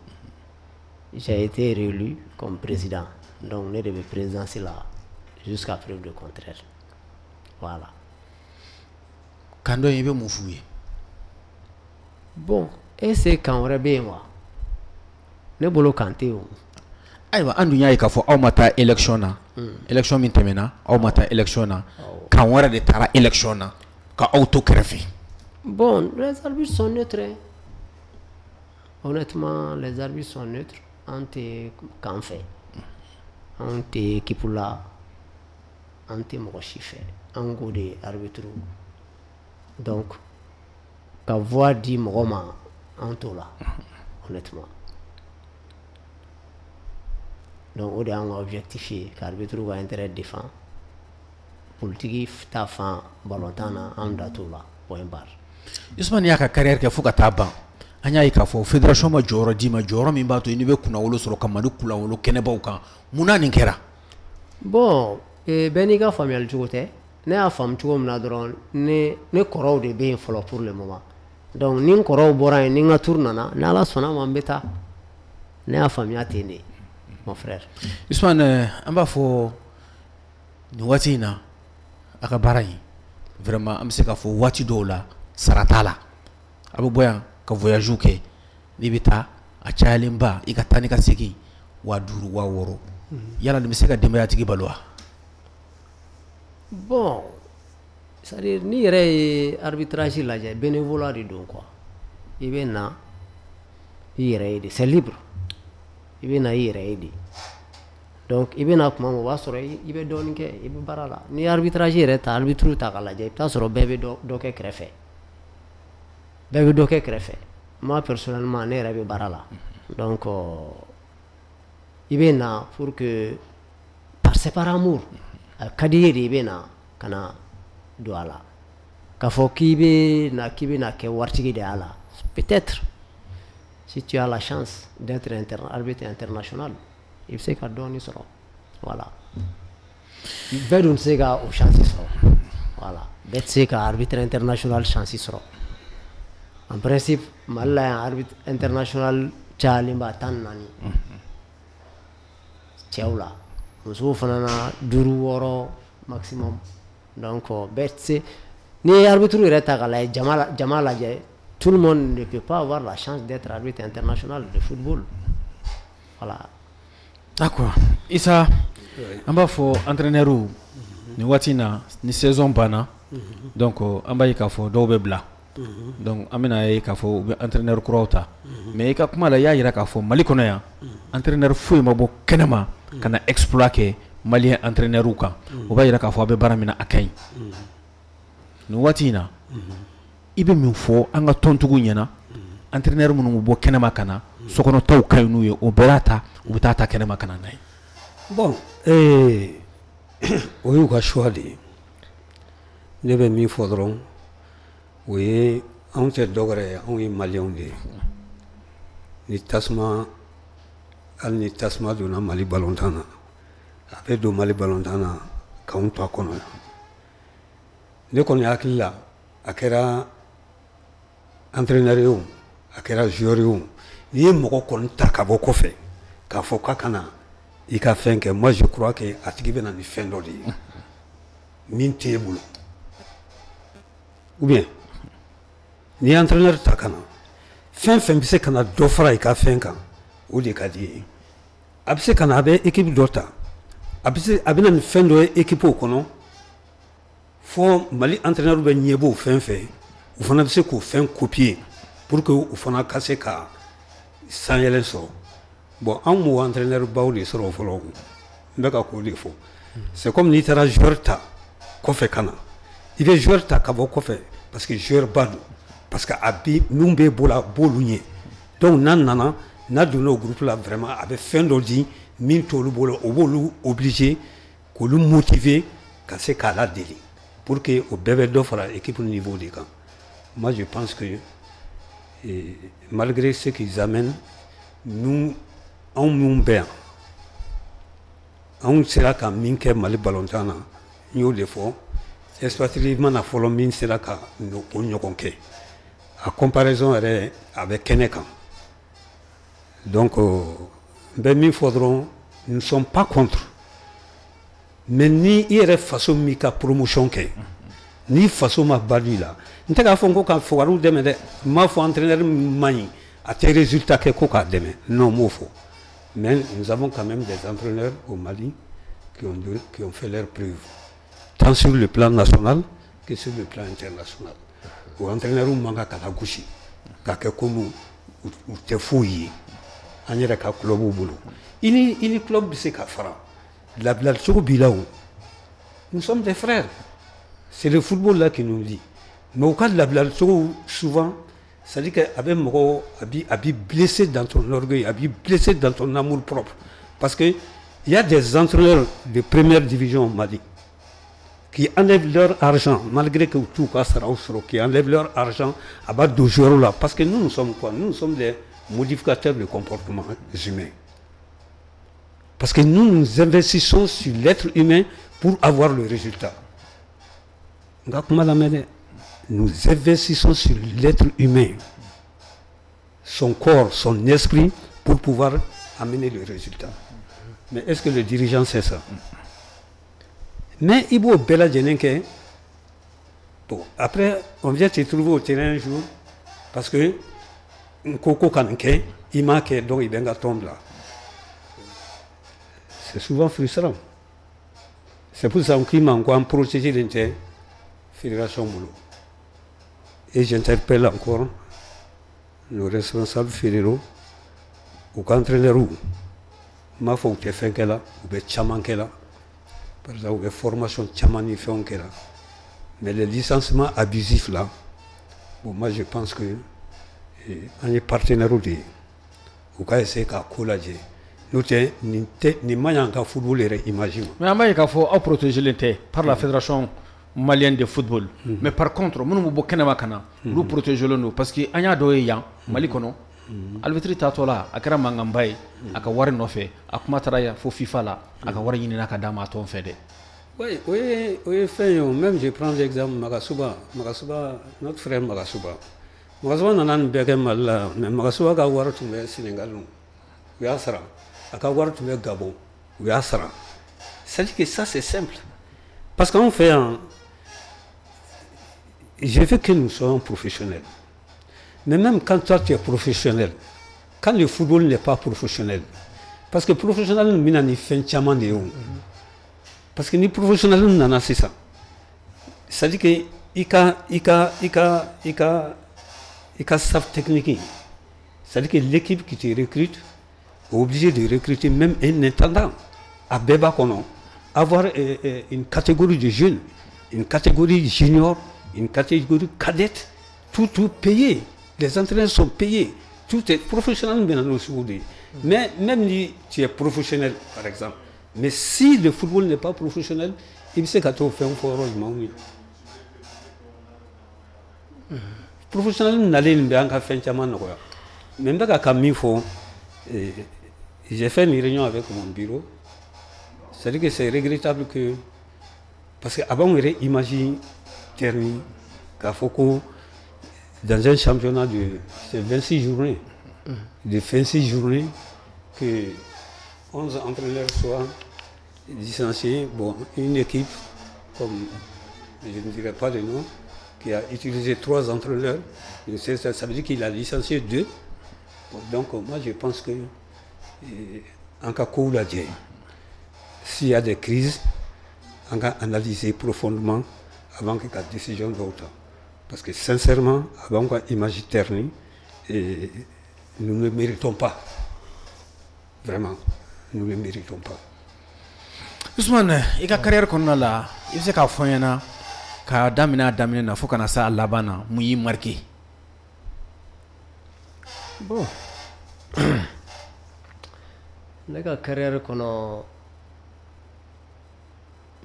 S2: J'ai été réélu comme président. Donc, nous devons présidencer là jusqu'à preuve du contraire. Voilà.
S1: Quand on y va m'ouvrir.
S2: Bon, et c'est quand on revient moi. Ne bolo kante o
S1: aywa andu nyaay ka fo awmata election na election min temena awmata election na kan wara de tara election na ka auto crefe
S2: bon les arbitres sont neutres honnêtement les arbitres sont neutres an tɛ kan fɛ, an tɛ équipe la, an tɛ mɔgɔ si fɛ, an ko de arbitre. Donc ka voix di mɔgɔ ma an t'o la honnêtement. Donc o de y'an ka objectif ye ka arbitre ka intérêt défend, politique ta fan ballontan na an da t'o la point barre.
S1: Usman y'a ka carrière kɛ fo ka taa ban, an y'a ye k'a fɔ fédération ma jɔyɔrɔ d'i ma, jɔyɔrɔ min b'a to n'i bɛ kunnawolo sɔrɔ ka Mali kunnawolo kɛnɛbaw kan, munna nin kɛra?
S2: Bon bɛɛ n'i ka faamuyali cogo tɛ, ne y'a faamu cogo min na dɔrɔn ne kɔrɔw de bɛ yen fɔlɔ pour le moment. Donc ni n kɔrɔw bɔra yen ni n ka tour nana, ni Ala sɔnna ma n bɛ taa, ne y'a faamuya ten de mon frère.
S1: Usman an b'a fɔ nin waati in na a ka baara in vraiment an bɛ se k'a fɔ waati dɔw la sara t'a la, a bɛ bɔ yan ka voyage kɛ, n'i bɛ taa a cayalenba i ka taa ni ka segin 5000 6000, yala nin bɛ se ka denbayatigi balo wa?
S2: Bon c'est-à-dire ni yɛrɛ ye arbitrage lajɛ bénévolat de don quoi, i bɛ na i yɛrɛ ye de, c'est libre, i bɛ na i yɛrɛ ye de. Donc i bɛ na kuma min o b'a sɔrɔ i bɛ dɔɔnin kɛ, i bɛ baara la. Ni arbitrage yɛrɛ ta arbitre ta ka lajɛ i bɛ taa sɔrɔ bɛɛ bɛ dɔ kɛ kɛrɛfɛ, bɛɛ bɛ dɔ kɛ kɛrɛfɛ. Moi personnellement ne yɛrɛ bɛ baara la, donc i bɛ na pour que c'est par amour, a ka di ye de i bɛ na ka na don a la, k'a fɔ k'i bɛ na kɛ waritigi de y'a la, peut-être si tu as la chance d'être arbitre international i bɛ se ka dɔɔnin sɔrɔ, voilà. Bɛɛ dun tɛ se ka o chance sɔrɔ, voilà, bɛɛ tɛ se ka arbitre international chance sɔrɔ. En principe Mali la yan arbitre international cayalenba 14 cɛw la, musow fana na 5 6 maximum. Donc bɛɛ tɛ se, ni ye arbitre yɛrɛ ta ka lajɛ jama lajɛ, tout le monde ne peut pas avoir la chance d'être arbitre international de football, voilà.
S1: D'accord. Issa an b'a fɔ entraîneur ni waati in na ni saison banna, donc an b'a ye k'a fɔ dɔw bɛ bila, donc an bɛna ye k'a fɔ u bɛ entraîneur kuraw ta, mais i ka kuma la i y'a jira k'a fɔ Mali kɔnɔ yan entraîneur foyi ma bɔ kɛnɛma ka na exploit kɛ malien entraîneur kan, o b'a jira k'a fɔ a bɛ baara min na a ka ɲi. Nin waati in na i bɛ min fɔ an ka tɔntigiw ɲɛna, entraîneur minnu bɛ bɔ kɛnɛma ka na sokɔnɔtaw ka ɲi n'u ye, o bɛɛ b'a ta u bɛ taa kɛnɛma ka na n'a ye.
S3: Bon o y'u ka choix de ye, ne bɛ min fɔ dɔrɔn o ye anw tɛ dɔ wɛrɛ ye, anw ye maliyɛnw de ye. Ni tasuma, hali ni tasuma donna Mali balontan na, a bɛ don Mali balontan na k'anw to a kɔnɔ yan. Ne kɔni hakili la a kɛra entraîneur ye o, a kɛra joueur ye o, n'i ye mɔgɔ kɔni ta ka bɔ kɔfɛ k'a fɔ k'a kana i ka fɛn kɛ, moi je crois que a tigi bɛ na ni fɛn dɔ de ye min t'e bolo, ou bien n'i ye entraîneur ta ka na fɛn fɛn bɛ se ka na dɔ fara i ka fɛn kan o de ka di ye. A bɛ se ka na a bɛ équipe dɔ ta, a bɛ na ni fɛn dɔ ye équipe o kɔnɔ fɔ Mali entraîneur bɛ ɲɛ b'o fɛn fɛ, u fana bɛ se k'o fɛn copier pour que u fana ka se ka sanyɛlɛ sɔrɔ. Bon anw m'o entraîneur baw de sɔrɔ fɔlɔ, n bɛ ka k'o de fɔ. C'est comme n'i taara joueur ta kɔfɛ ka na, i bɛ joueur ta ka bɔ kɔfɛ parce que joueur ba don, parce que a bɛ min b'e bolo a b'olu ɲɛ, donc n'a nana n'a donna o groupe la vraiment a bɛ fɛn dɔ di min t'olu bolo, o b'olu obligé k'olu motiver ka se k'a ladeli pour que o bɛɛ bɛ dɔ fara équipe niveau de kan. Moi je pense que malgré ce qu'ils amènent, nous anw minnu bɛ yan anw sera ka min kɛ Mali balontan na, n y'o de fɔ, especially mana fɔlɔ min sera ka o ɲɔgɔn kɛ, a comparaison yɛrɛ a bɛ kɛnɛ kan. Donc n bɛ min fɔ dɔrɔn, nous ne sommes pas contre, mais ni i yɛrɛ faso min ka promotion kɛ, ni faso ma bali la, n tɛ k'a fɔ ko ka fugariw dɛmɛ dɛ, n m'a fɔ entraîneur man ɲi a tɛ résultat kɛ ko k'a dɛmɛ, non m'o fɔ. Mais nous avons quand même des entraîneurs au Mali qui ont fait leur preuve, tant sur le plan national que sur le plan international. Les entraîneurs manquent à la gauche, car comme ou te fouillé, an yɛrɛ ka club bolo i ni club bɛ se ka fara labilali cogo b'i la o nous sommes des frères c'est le football là qui nous lie mais au cas de labilali cogo souvent c'est-à-dire que a bɛ mɔgɔ a b'i blessé dans ton orgueil a b'i blessé dans ton amour propre parce que il y a des entraîneurs de première division au Mali qui enlèvent leur argent, malgré que tout casse, qui enlèvent leur argent à bas de joueurs là. Parce que nous sommes quoi? Nous sommes des modificateurs de comportement humain. Parce que nous investissons sur l'être humain pour avoir le résultat. Nous investissons sur l'être humain, son corps, son esprit, pour pouvoir amener le résultat. Mais est-ce que le dirigeant sait ça? Mais il faut bella que bon, après on vient se trouver au terrain un jour parce que un coco canqué il manque donc il venga tombe là. C'est souvent frustrant. C'est pour ça qu'on m'a encore protégé de fédération boulot. Et j'interpelle encore nos responsables fédéraux ou qu'entraîneur ou ma faut que fait que là ou be chaman que là. Par exemple, la formation Tchamani fait en Kera. Mais les licenciements abusifs là, bon, moi je pense que on est partenaire de ou quand c'est qu'à collager. Nous ni moyen qu'à football imagine.
S1: Mais en fait, il faut protéger l'été par la fédération malienne de football. Mais par contre, nous nous bokena kana, nous protégeons nous parce que anya doya Mali kono. Alvetri tatola akara mangambai aka wari nofe akuma taraya fo FIFA la aka wari yinina ka dama ton fede.
S3: Oui, fait même je prends l'exemple Magasuba, notre frère Magasuba nanan bege malla mais Magasuba ka wari tumbe Sénégal nous. Oui asra aka wari tumbe Gabon. Oui asra. C'est-à-dire que ça c'est simple. Parce qu'on fait je veux que nous soyons professionnels. Mais même quand toi tu es professionnel, quand le football n'est pas professionnel, parce que professionnel nous fait chaman de haut. Parce que ni professionnel nous n'en c'est ça. C'est-à-dire que il a staff technique. C'est-à-dire que l'équipe qui te recrute est obligée de recruter même un intendant à Beba Kono, avoir une catégorie de jeunes, une catégorie junior, une catégorie cadette, tout payé. Les entraîneurs sont payés. Tout est professionnel maintenant. Mais même si tu es professionnel, par exemple, mais si le football n'est pas professionnel, il sait qu'à tout faire un fort heureusement. Professionnel, n'allez pas faire un chaman. Même quand j'ai fait une réunion avec mon bureau. C'est-à-dire que c'est regrettable que. Parce qu'avant, on aurait imaginé terminer qu'à Foko. Dans un championnat de 26 journées, de 26 journées, que 11 entraîneurs soient licenciés. Bon, une équipe, comme je ne dirais pas de nom, qui a utilisé 3 entraîneurs, ça veut dire qu'il a licencié 2. Donc moi je pense que en cas où s'il y a des crises, on va analyser profondément avant que la décision d'autre. Parce que sincèrement, avant qu'on imagine terni, nous ne méritons pas. Vraiment, nous ne méritons pas.
S1: Ousmane, il y a carrière qu'on a là, il sait qu'à Foyana, qu'à Damina, il faut qu'on a ça à Labana, mouillé marqué.
S2: Bon. La carrière qu'on a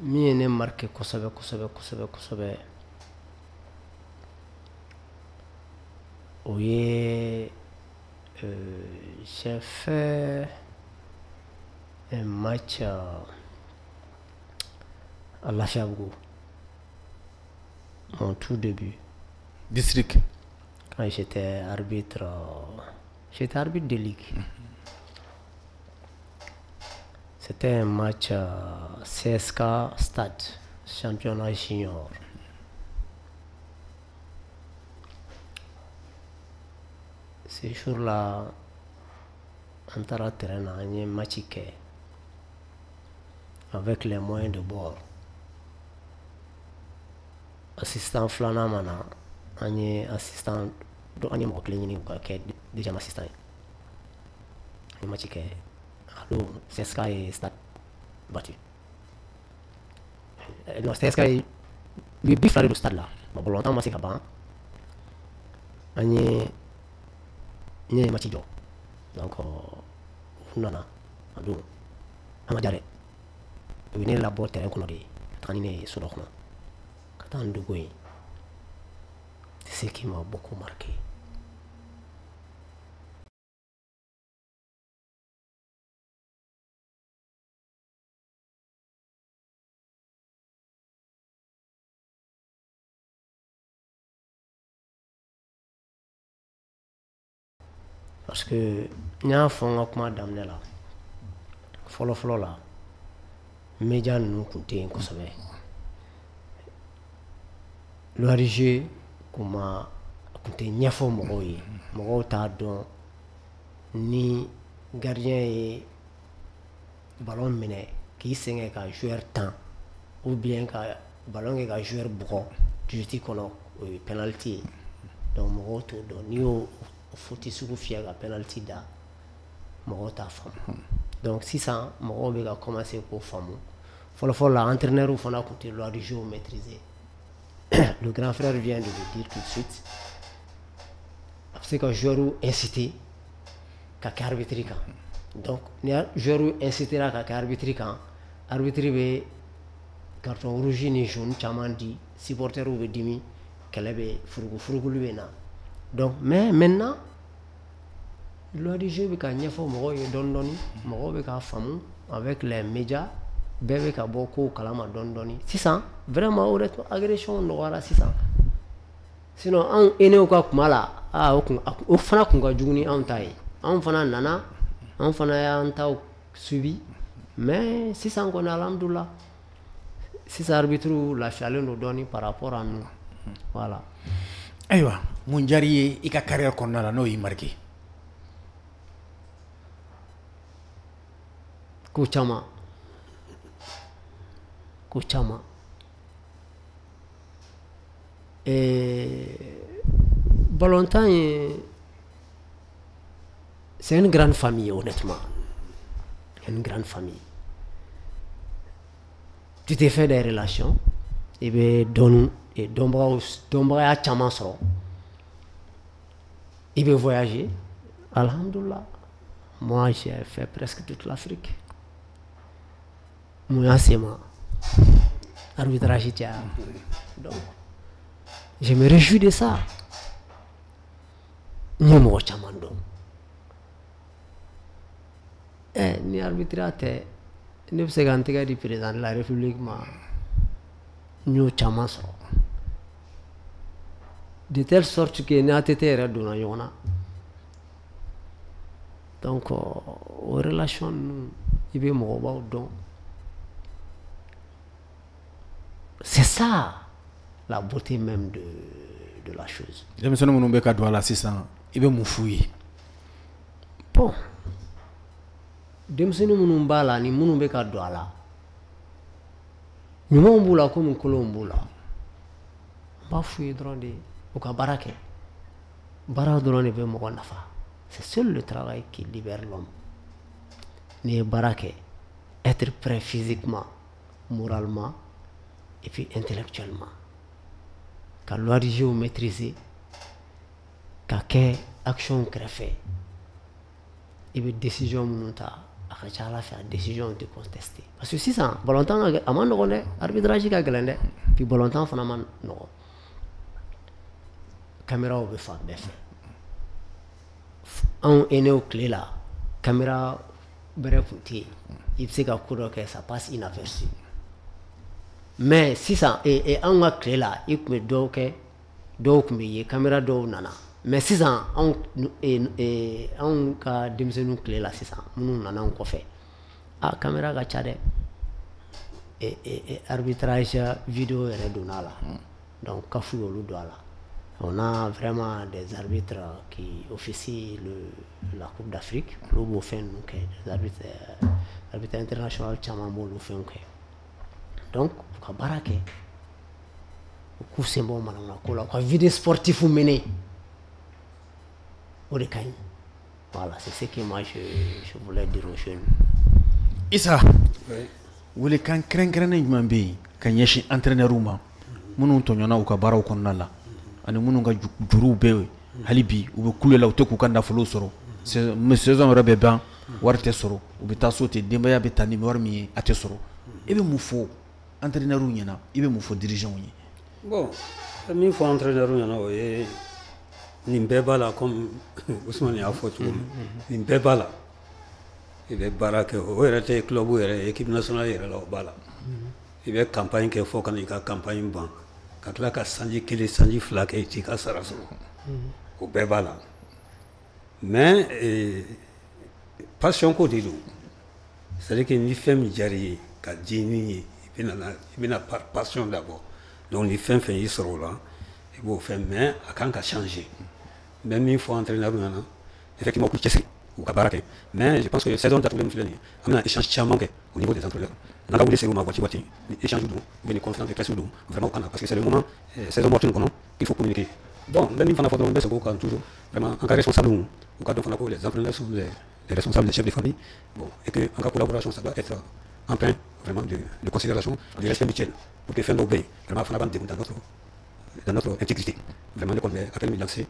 S2: mis en marqué, kosabe. Oui, j'ai fait un match à La Fiago, mon tout début.
S1: District.
S2: Quand j'étais arbitre de ligue. C'était un match CSK Stade, championnat junior. Ce jour-là, on a terrain un match avec les moyens de bord. Assistant Flanamana, un assistant, on est déjà assistant. le match que alors CSK et Stade battu. Non, CSK le bif là de Stade là. Bon longtemps moi c'est capable. On est match donc non alors on va dire on est là bas terrain qu'on a dit traîner sur le chemin. Quand on doit c'est ce qui m'a beaucoup marqué. Parce que n'y a pas comment d'amener là. Follow là. Média nous compter un coup le RG comment compter n'y a pas moi t'as don ni gardien et ballon mené qui sait qu'un joueur temps ou bien qu'un ballon et qu'un joueur bro tu dis qu'on a penalty donc moi tout don ni au faut fier à penalty da moi t'as femme donc si ça moi on va commencer pour femme follow là entraîneur ou fona compter le RG maîtriser. Le grand frère vient de le dire tout de suite. C'est qu'un joueur incité qu'à arbitrer quand. Donc, les joueurs incité à qu'à arbitrer quand. Arbitrer carton rouge ni jaune, chaman dit supporter ou demi qu'elle avait fourgou lui na. Donc, mais maintenant, le DG veut qu'il y ait faut me avec les médias. Bébé ka beaucoup kalama dondoni c'est ça vraiment honnêtement agression no wala c'est ça sinon on ene ko kumala o fana kunga juguni on taille on fana nana on fana ya on taw suivi mais c'est ça qu'on a alhamdoulilah c'est ça arbitre la chaleur nous donne par rapport à nous voilà
S1: aywa mun jari ika carrière konnala no yi marqué
S2: Kuchama et Bolontan c'est une grande famille honnêtement une grande famille tu t'es fait des relations et bien Dombra a chaman soro il veut voyager alhamdoulilah moi j'ai fait presque toute l'Afrique moi c'est moi arbitrage donc je me réjouis de ça nous chamando ni arbitrate ne se gantega di président de la République ma nous chamaso de telle sorte que n'a été redonné yona donc aux relations il veut me donc c'est ça la beauté même de la chose.
S1: Je me suis dit que tu as l'assistant, il veut m'oufouiller.
S2: Bon. Je me suis dit que tu as l'assistant, il veut m'oufouiller. Comme un colomboula. Je me suis dit que tu as baraké. Baradron veut m'oufouiller. C'est seul le travail qui libère l'homme. Ne baraké. Être prêt physiquement, moralement, et puis intellectuellement. Quand l'ORG est maîtrisé, quand quelle action crée, et puis décision monta, à faire décision de contester. Parce que si ça, volontairement, à mon avis, arbitrage qui a gagné, puis volontairement, finalement, non. Caméra au faire bien fait. On est né au clé là, caméra, bref, il sait que ça passe inaperçu. Mais si ça et on a créé là il me donc me caméra do nana mais si ça on ka demsenu clé là si ça nous nana on fait caméra ga chade et arbitrage vidéo et donala donc kafu yolu doala on a vraiment des arbitres qui officient la Coupe d'Afrique le beau fait nous des arbitres international chamambo le fait donc ka barake ku sembo manana ko la ka vidéo sportif mené o de kany Voilà, c'est ce que moi je voulais dire aux jeunes.
S1: Issa,
S3: Oui.
S1: wele kan kɛrɛnkɛrɛnnen jumɛn bɛ yen ka ɲɛsin entraîneur ma minnu tɔɲɔna u ka baaraw kɔnɔna la ani minnu ka juruw bɛ hali bi u bɛ kule la u tɛ k'u ka nafolo sɔrɔ saison yɛrɛ bɛ ban wari tɛ sɔrɔ u bɛ taa so ten denbaya bɛ taa ni wari min ye a tɛ sɔrɔ i bɛ mun fɔ entraîneur ɲɛna i bɛ mun fɔ dirigeant ye.
S3: Bon, min fɔ entraîneur ɲɛna o ye nin bɛɛ b'a la comme Ousmane y'a fɔ cogo min nin bɛɛ b'a la i bɛ baara kɛ o yɛrɛ tɛ club yɛrɛ équipe nationale yɛrɛ la o b'a la i bɛ campagne kɛ fɔ ka na i ka campagne ban ka tila ka sanji kelen sanji fila kɛ i t'i ka sara sɔrɔ o bɛɛ b'a la mais passion ko de don c'est à dire que ni fɛn min diyara i ye ka di ni ye i bɛna par passion d'abord donc ni fɛn fɛn y'i sɔrɔ o la i b'o fɛn mais a kan ka changer mais min fɔ entraîneur ɲɛna effectivement k'u cɛsiri u ka baara kɛ mais je pense que saison datugulen filɛ nin ye an bɛna échange caman kɛ au niveau des entraîneurs n'an ka wuli ser'u ma waati waati ni échange don ou bien ni conférence de presse don vraiment u ka na parce que c'est le moment saison morte nin kɔnɔ qu'il faut communiquer bon n bɛ min fana fɔ dɔrɔn n bɛ segin o kan toujours vraiment an ka responsable u ka dɔn fana ko les entraîneurs sont les responsables, les chefs de famille, bon, et que en cas collaboration, ça doit être empreint vraiment de considération, de respect mutuel, pour que faire nos bains, vraiment, dans notre intégrité. Vraiment, le convoi appelle me lancer,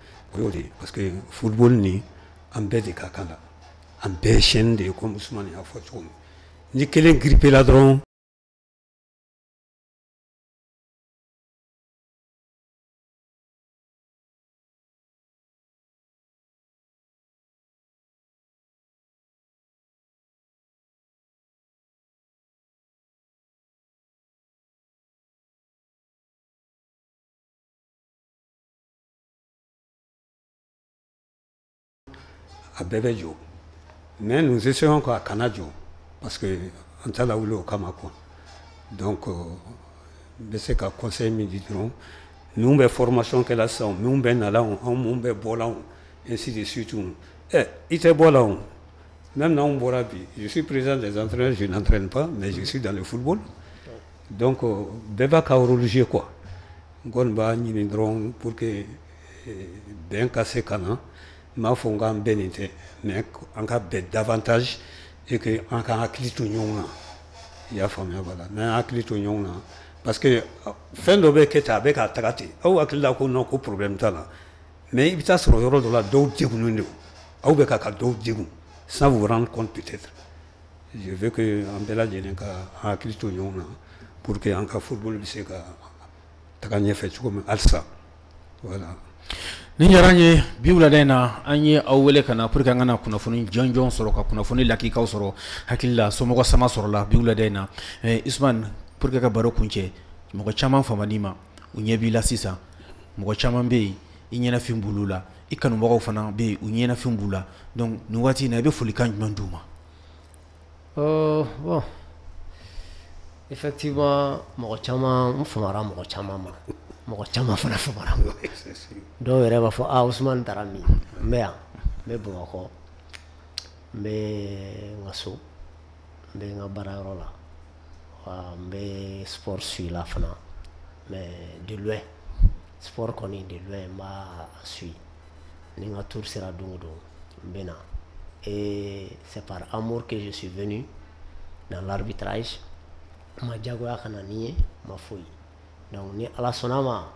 S3: parce que football ni en baie de kakala, en baie chaîne de comme Ousmane a fait, ni qu'elle est grippée là-dedans. À Bebejo. Mais nous essayons encore à Canadjo, parce que on t'a là où le Kamako. Donc, c'est qu'un conseil me dit, nous avons formation que là, nous avons là, nous avons ainsi de suite. Il était bon là. Même dans un Borabi, je suis président des entraîneurs, je n'entraîne pas, mais je suis dans le football. Donc, Beba Kaorologie quoi. Gonba, Nidron, pour que bien casser Cana. Ma fonga benite mais en cas davantage et que en cas aclito nyona ya famia voilà mais aclito nyona parce que fin de be keta be ka tagati au akila ko no ko problème tala mais il t'a sur le de la do digunu au be ka do digu sans vous rendre compte peut-être je veux que en bela jeneka aclito nyona pour que en cas football bi se ka taganya fait comme alsa voilà.
S1: Ni diyara n ye bi wulada in na an ye aw wele ka na pour que an kana kunnafoni jɔnjɔn sɔrɔ ka kunnafoni lakikaw sɔrɔ hakili la somɔgɔ sama sɔrɔla bi wulada in na Usman pour que ka baro kuncɛ mɔgɔ caman famani ma u ɲɛ b'i la sisan mɔgɔ caman bɛ yen i ɲɛnafin b'olu la i kanubagaw fana bɛ yen u ɲɛnafin b'u la donc nin waati in na i bɛ folikan jumɛn d'u ma.
S2: Bon, effectivement mɔgɔ caman n famara mɔgɔ caman ma. Mɔgɔ caman fana famara ma dɔw yɛrɛ b'a fɔ Ousmane taara min n bɛ yan n bɛ Bamakɔ n bɛ n ka so n bɛ n ka baarayɔrɔ la wa n bɛ sport suivre la fana mais de loin sport kɔni de loin n b'a suivre ni n ka tour sera don o don n bɛ na et c'est par amour que je suis venu dans l'arbitrage n ma diyagoya ka na ni ye n ma foyi. Donc ni ala sɔnna ma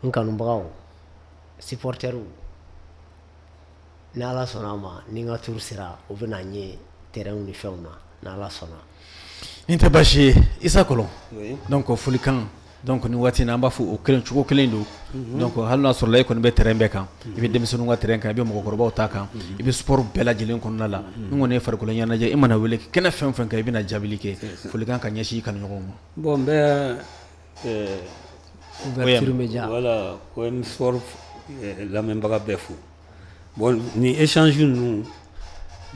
S2: n kanubagaw supporters ni ala sɔnna ma ni n ka tour sera o bɛ na n ye terrain ni fɛnw na ni ala sɔnna.
S1: Nin tɛ baasi ye Isa Kɔlɔn donc folikan donc ni waati in na an b'a fɔ o kelen cogo kelen don donc hali n'a sɔrɔla e kɔni bɛ terrain bɛɛ kan i bɛ denmisɛnninw ka terrain kan i bɛ mɔgɔkɔrɔbaw ta kan i bɛ sport bɛɛ lajɛlen kɔnɔna la ni kɔni ye farikolo ɲɛnajɛ i mana wele kɛnɛ fɛn o fɛn kan i bɛna jaabili kɛ folikan ka ɲɛsin i kanuɲɔgɔnw ma.
S3: Bon ben
S2: ouverture média
S3: voilà comme sport la même bagaille fou bon ni échange nous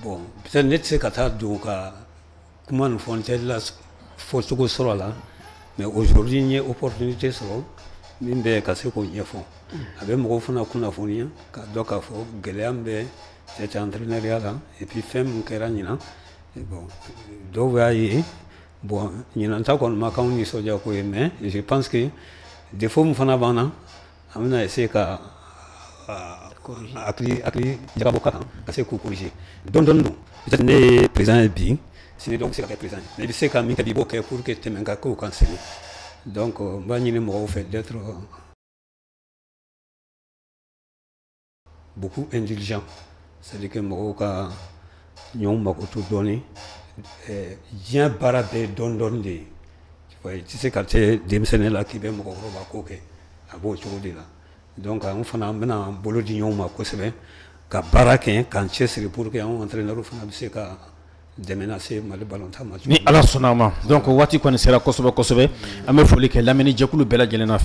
S3: bon peut-être net c'est kata donc comment nous font la photo sur là mais aujourd'hui il y a opportunité sur min be kase ko nyefo abe mo fona kuna fonia ka doka fo gelembe c'est entraîneur là et puis femme keranyina bon do voyez bon il n'entend pas qu'on m'a connu sur le côté mais je pense que des fois mon fana bana amena essayer ka hakili jagabɔ ka kan ka se k'u corriger dɔɔni dɔɔni don peut-être ne ye président ye bi sini donc se ka kɛ président ye mais i bɛ se ka min kɛ bi i b'o kɛ pour que tɛmɛ ka k'o kan sini donc n b'a ɲini mɔgɔw fɛ d'être beaucoup indulgent, c'est-à-dire que mɔgɔw ka ɲɔgɔn mako to dɔɔni diɲɛ baara bɛɛ dɔɔni dɔɔni de ye i tɛ se ka se denmisɛnnin la k'i bɛ mɔgɔkɔrɔba ko kɛ a b'o cogo de la donc an fana an bɛna an bolo di ɲɔgɔn ma kosɛbɛ ka baara kɛ k'an cɛsiri pour que an entraîneur fana bɛ se ka dɛmɛ lase Mali ballontan ma
S1: ni Ala sɔnna a ma donc waati kɔni sera kosɛbɛ kosɛbɛ an bɛ foli kɛ lamɛnni jɛkulu bɛɛ lajɛlen na